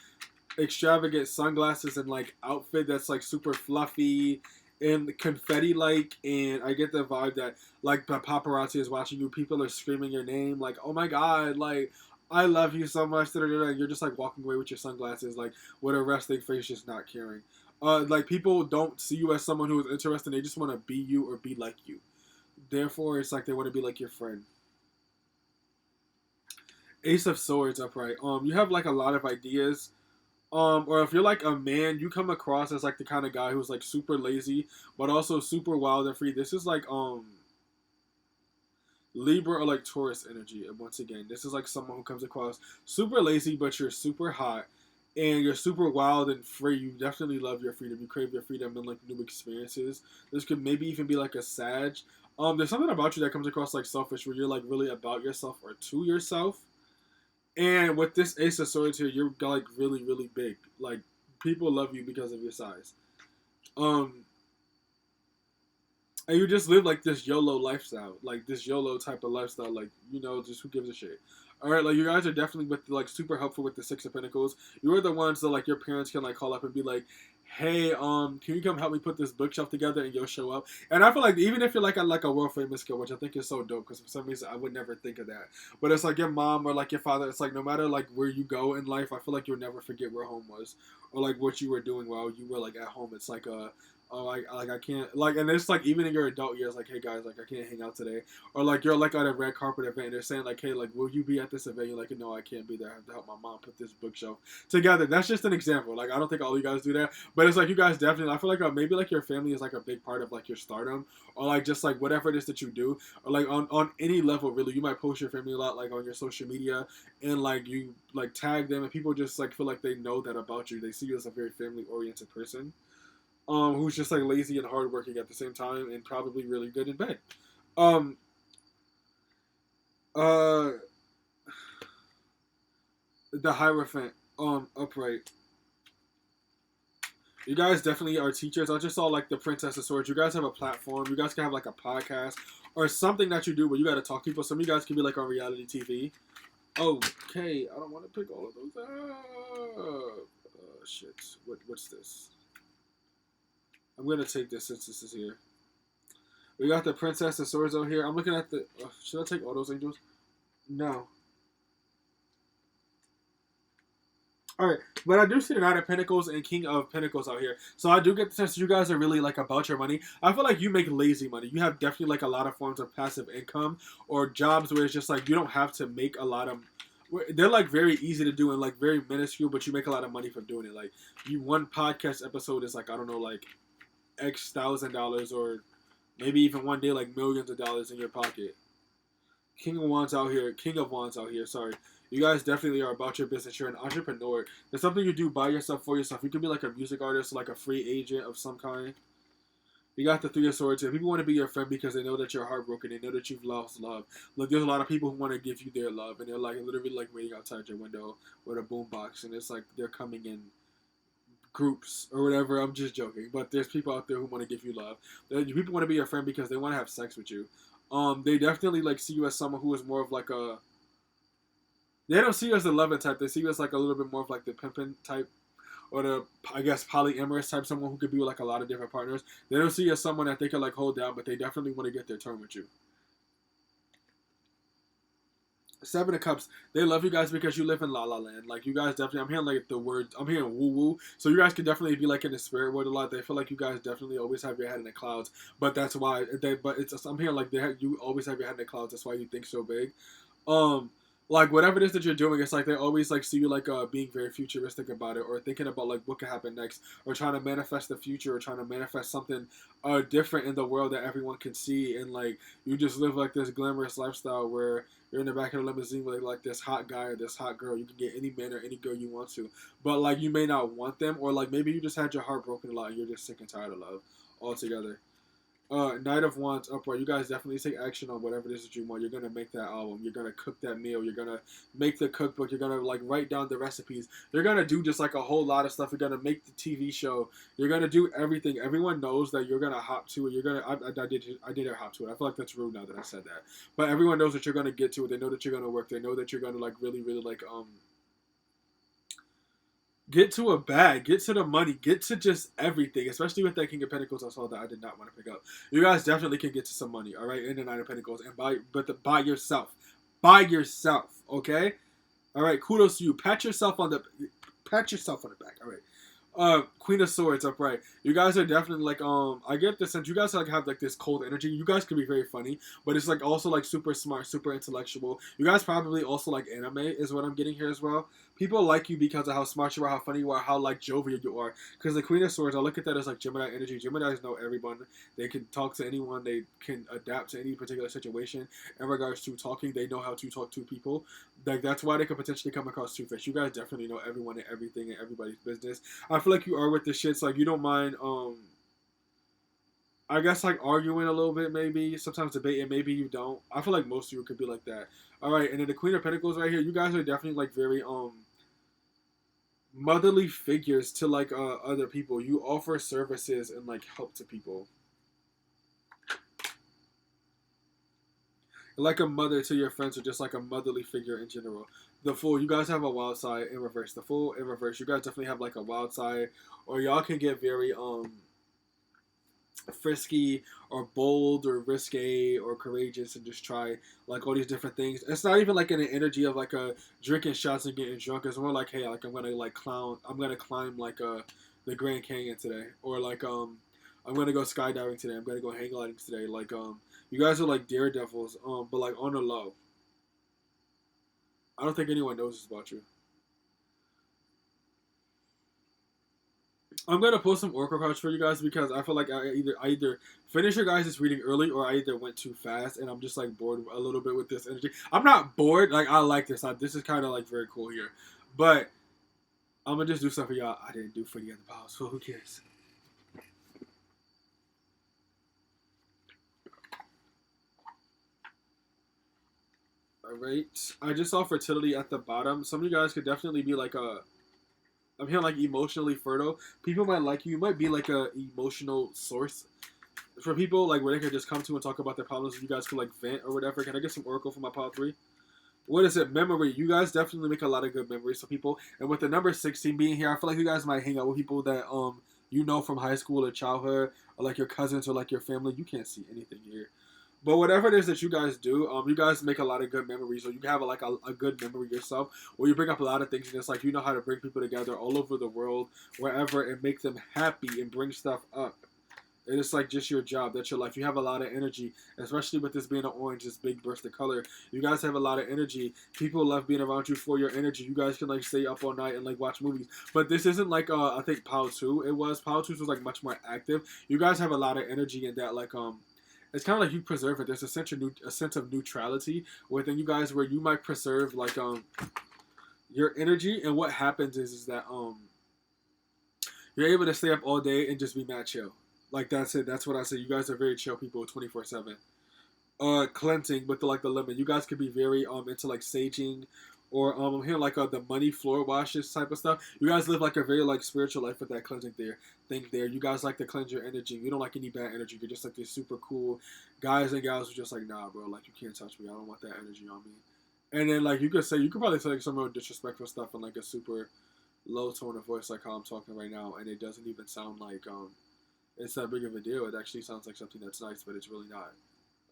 extravagant sunglasses and like outfit that's like super fluffy and confetti like, and I get the vibe that like the paparazzi is watching you, people are screaming your name like, oh my god, like I love you so much, and you're just like walking away with your sunglasses like with a resting face, just not caring. Like people don't see you as someone who is interested, they just want to be you or be like you, therefore it's like they want to be like your friend. Ace of Swords upright. You have like a lot of ideas. Or if you're like a man, you come across as like the kind of guy who's like super lazy, but also super wild and free. This is like Libra or like Taurus energy. And once again, this is like someone who comes across super lazy, but you're super hot and you're super wild and free. You definitely love your freedom. You crave your freedom and like new experiences. This could maybe even be like a Sag. There's something about you that comes across like selfish, where you're like really about yourself or to yourself. And with this Ace of Swords here, you're like really, really big. Like people love you because of your size. Um, and you just live like this YOLO lifestyle, like this YOLO type of lifestyle. Like just who gives a shit. All right, like you guys are definitely with like super helpful with the Six of Pentacles. You are the ones that like your parents can like call up and be like, "Hey, can you come help me put this bookshelf together?" And you'll show up. And I feel like even if you're like a world famous girl, which I think is so dope, because for some reason I would never think of that. But it's like your mom or like your father. It's like no matter like where you go in life, I feel like you'll never forget where home was or like what you were doing while you were like at home. It's like oh, like I can't like, and it's like even in your adult years, like, hey guys, like I can't hang out today, or like you're like at a red carpet event, and they're saying like, hey, like will you be at this event? You're like, no, I can't be there. I have to help my mom put this bookshelf together. That's just an example. Like I don't think all you guys do that, but it's like you guys definitely. I feel like maybe like your family is like a big part of like your stardom, or like just like whatever it is that you do, or like on any level really. You might post your family a lot like on your social media, and like you like tag them, and people just like feel like they know that about you. They see you as a very family oriented person. Who's just like lazy and hardworking at the same time, and probably really good in bed. Um, uh, the Hierophant, upright. You guys definitely are teachers. I just saw like the Princess of Swords. You guys have a platform. You guys can have like a podcast or something that you do where you got to talk to people. Some of you guys can be like on reality TV. Okay, I don't want to pick all of those up. Shit. What's this? I'm gonna take this since this is here. We got the Princess of Swords out here. I'm looking at the. Should I take all those angels? No. All right, but I do see the Knight of Pentacles and King of Pentacles out here, so I do get the sense that you guys are really like about your money. I feel like you make lazy money. You have definitely like a lot of forms of passive income or jobs where it's just like you don't have to make a lot of. They're like very easy to do and like very minuscule, but you make a lot of money from doing it. Like one podcast episode is like I don't know like X $1,000 or maybe even one day like millions of dollars in your pocket. King of Wands out here. Sorry. You guys definitely are about your business. You're an entrepreneur. There's something you do by yourself, for yourself. You could be like a music artist, like a free agent of some kind. You got the Three of Swords here. People want to be your friend because they know that you're heartbroken. They know that you've lost love. Look, there's a lot of people who want to give you their love, and they're like literally like waiting outside your window with a boombox, and it's like they're coming in groups or whatever. I'm just joking, but there's people out there who want to give you love. People want to be your friend because they want to have sex with you. They definitely like see you as someone who is more of like a. They don't see you as the loving type. They see you as like a little bit more of like the pimping type, or the I guess polyamorous type. Someone who could be with like a lot of different partners. They don't see you as someone that they can like hold down, but they definitely want to get their turn with you. Seven of Cups. They love you guys because you live in La La Land. Like you guys definitely. I'm hearing like the words. I'm hearing woo woo. So you guys can definitely be like in the spirit world a lot. They feel like you guys definitely always have your head in the clouds. But that's why. But it's. I'm hearing like you always have your head in the clouds. That's why you think so big. Like whatever it is that you're doing, it's like they always like see you like being very futuristic about it, or thinking about like what could happen next, or trying to manifest the future, or trying to manifest something different in the world that everyone can see, and like you just live like this glamorous lifestyle where you're in the back of the limousine with like this hot guy or this hot girl. You can get any man or any girl you want to, but like you may not want them, or like maybe you just had your heart broken a lot and you're just sick and tired of love altogether. Knight of Wands upright. You guys definitely take action on whatever it is that you want. You're gonna make that album. You're gonna cook that meal. You're gonna make the cookbook. You're gonna like write down the recipes. You're gonna do just like a whole lot of stuff. You're gonna make the TV show. You're gonna do everything. Everyone knows that you're gonna hop to it. You're gonna. I did hop to it. I feel like that's rude now that I said that. But everyone knows that you're gonna get to it. They know that you're gonna work. They know that you're gonna like really, really like get to a bag, get to the money, get to just everything, especially with that King of Pentacles I saw that I did not want to pick up. You guys definitely can get to some money, all right, in the Nine of Pentacles, and by yourself. By yourself, okay? All right, kudos to you. Pat yourself on the back, all right. Queen of Swords upright. You guys are definitely like I get the sense you guys like have like this cold energy. You guys can be very funny, but it's like also like super smart, super intellectual. You guys probably also like anime is what I'm getting here as well. People like you because of how smart you are, how funny you are, how like jovial you are. Because the Queen of Swords, I look at that as like Gemini energy. Geminis know everyone. They can talk to anyone. They can adapt to any particular situation. In regards to talking, they know how to talk to people. Like that's why they could potentially come across two-faced. You guys definitely know everyone and everything and everybody's business. I feel like you are with the shits. Like you don't mind. I guess like arguing a little bit, maybe sometimes debating. Maybe you don't. I feel like most of you could be like that. All right, and then the Queen of Pentacles right here. You guys are definitely like very motherly figures to like other people. You offer services and like help to people. Like a mother to your friends, or just like a motherly figure in general. The Fool, you guys have a wild side in reverse. The Fool in reverse, you guys definitely have like a wild side, or y'all can get very frisky or bold or risque or courageous and just try like all these different things. It's not even like in an energy of like a drinking shots and getting drunk. It's more like, hey, like I'm gonna climb like the Grand Canyon today, or like I'm gonna go skydiving today. I'm gonna go hang gliding today. Like you guys are like daredevils, but like on the low. I don't think anyone knows this about you. I'm gonna post some oracle cards for you guys because I feel like I either finished your guys' reading early, or I either went too fast and I'm just like bored a little bit with this energy. I'm not bored, like I like this. This is kind of like very cool here, but I'm gonna just do stuff for y'all I didn't do for the other pals. So who cares? All right, I just saw fertility at the bottom. Some of you guys could definitely be like a. I'm hearing like emotionally fertile. People might like you. You might be like a emotional source for people, like where they can just come to and talk about their problems. You guys can like vent or whatever. Can I get some oracle for my pile 3? What is it? Memory. You guys definitely make a lot of good memories for people. And with the number 16 being here, I feel like you guys might hang out with people that you know from high school or childhood, or like your cousins or like your family. You can't see anything here. But whatever it is that you guys do, you guys make a lot of good memories, or you have a good memory yourself, where you bring up a lot of things, and it's like you know how to bring people together all over the world, wherever, and make them happy and bring stuff up. And it's like just your job. That's your life. You have a lot of energy, especially with this being an orange, this big burst of color. You guys have a lot of energy. People love being around you for your energy. You guys can like stay up all night and like watch movies. But this isn't like I think Power 2 it was. Power 2 was like much more active. You guys have a lot of energy in that like it's kind of like you preserve it. There's a sense of neutrality within you guys where you might preserve like your energy, and what happens is that you're able to stay up all day and just be mad chill. Like that's it. That's what I say. You guys are very chill people, 24/7. Cleansing with the lemon. You guys could be very into like saging, or I'm hearing like the money floor washes type of stuff. You guys live like a very like spiritual life with that cleansing thing there. You guys like to cleanse your energy. You don't like any bad energy. You're just like these super cool guys and gals who are just like, nah, bro, like you can't touch me. I don't want that energy on me. And then like you could probably say like some real disrespectful stuff in like a super low tone of voice, like how I'm talking right now, and it doesn't even sound like it's that big of a deal. It actually sounds like something that's nice, but it's really not.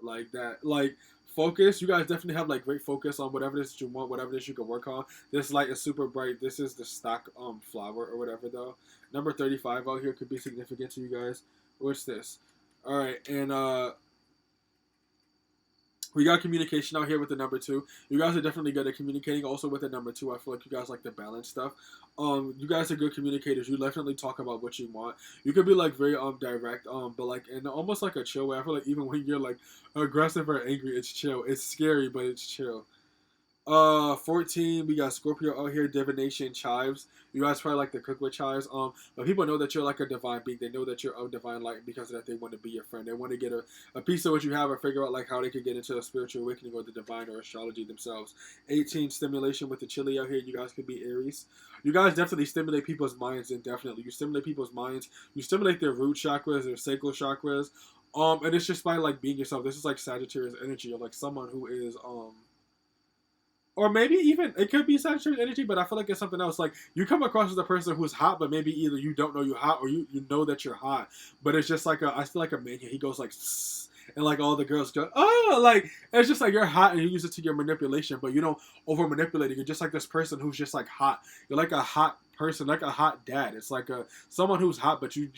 Like that, like focus. You guys definitely have like great focus on whatever it is that you want, whatever it is you can work on. This light is super bright. This is the stock flower or whatever though. Number 35 out here could be significant to you guys. What's this? All right, and we got communication out here with the number 2. You guys are definitely good at communicating. Also with the number 2, I feel like you guys like to balance stuff. You guys are good communicators. You definitely talk about what you want. You could be like very direct, but like in almost like a chill way. I feel like even when you're like aggressive or angry, it's chill. It's scary, but it's chill. 14, we got Scorpio out here, divination, chives. You guys probably like to cook with chives. But people know that you're like a divine being. They know that you're of divine light, and because of that, they want to be your friend. They want to get a piece of what you have or figure out like how they could get into a spiritual awakening or the divine or astrology themselves. 18, stimulation with the chili out here. You guys could be Aries. You guys definitely stimulate people's minds, indefinitely. You stimulate people's minds. You stimulate their root chakras, their sacral chakras. And it's just by like being yourself. This is like Sagittarius energy, or like someone who is or maybe even it could be Sagittarius energy, but I feel like it's something else. Like you come across as a person who's hot, but maybe either you don't know you're hot or you know that you're hot. But it's just like I feel like a man. He goes like, "Sss," and like all the girls go, oh, like it's just like you're hot and you use it to your manipulation, but you don't over manipulate it. You're just like this person who's just like hot. You're like a hot person, like a hot dad. It's like someone who's hot, but you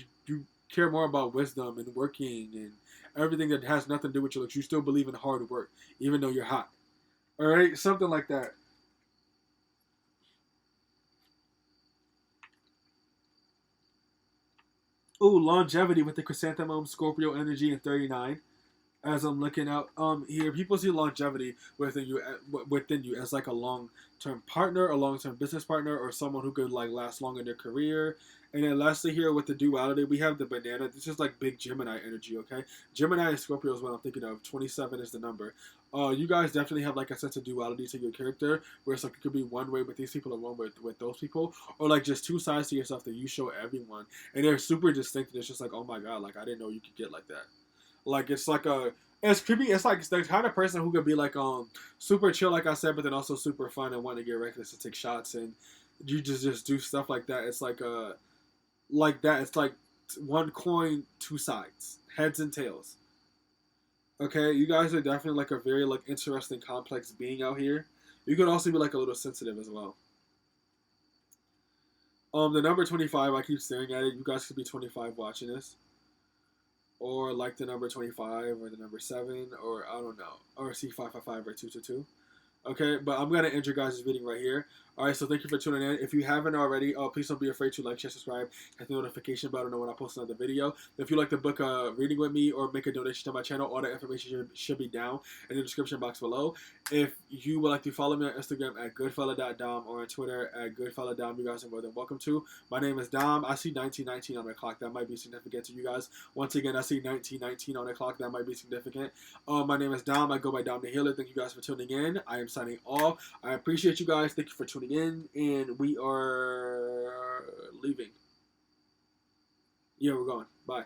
care more about wisdom and working and everything that has nothing to do with your looks. You still believe in hard work, even though you're hot. All right, something like that. Ooh, longevity with the chrysanthemum Scorpio energy in 39. As I'm looking out here, people see longevity within you as like a long term partner, a long term business partner, or someone who could like last long in their career. And then lastly here with the duality, we have the banana. This is like big Gemini energy, okay? Gemini and Scorpio is what I'm thinking of. 27 is the number. You guys definitely have like a sense of duality to your character, where it's like it could be one way with these people and one way with those people, or like just two sides to yourself that you show everyone, and they're super distinct. And it's just like, oh my god, like I didn't know you could get like that. Like it's like it's creepy. It's like it's the kind of person who could be like super chill, like I said, but then also super fun and want to get reckless and take shots and you just do stuff like that. It's like that. It's like one coin, two sides, heads and tails. Okay, you guys are definitely like a very like interesting, complex being out here. You could also be like a little sensitive as well. The number 25, I keep staring at it. You guys could be 25 watching this, or like the number 25 or the number 7 or I don't know, or C555 or 222. Okay, but I'm gonna end your guys' reading right here. All right, so thank you for tuning in. If you haven't already, please don't be afraid to like, share, subscribe, hit the notification bell to know when I post another video. If you like to book a reading with me or make a donation to my channel, all that information should be down in the description box below. If you would like to follow me on Instagram at goodfelladom or on Twitter at goodfelladom, you guys are more than welcome to. My name is Dom. I see 1919 on the clock. That might be significant to you guys. Once again, I see 1919 on the clock. That might be significant. My name is Dom. I go by Dom the Healer. Thank you guys for tuning in. I am signing off. I appreciate you guys. Thank you for tuning in. And we are leaving. Yeah, we're going. Bye.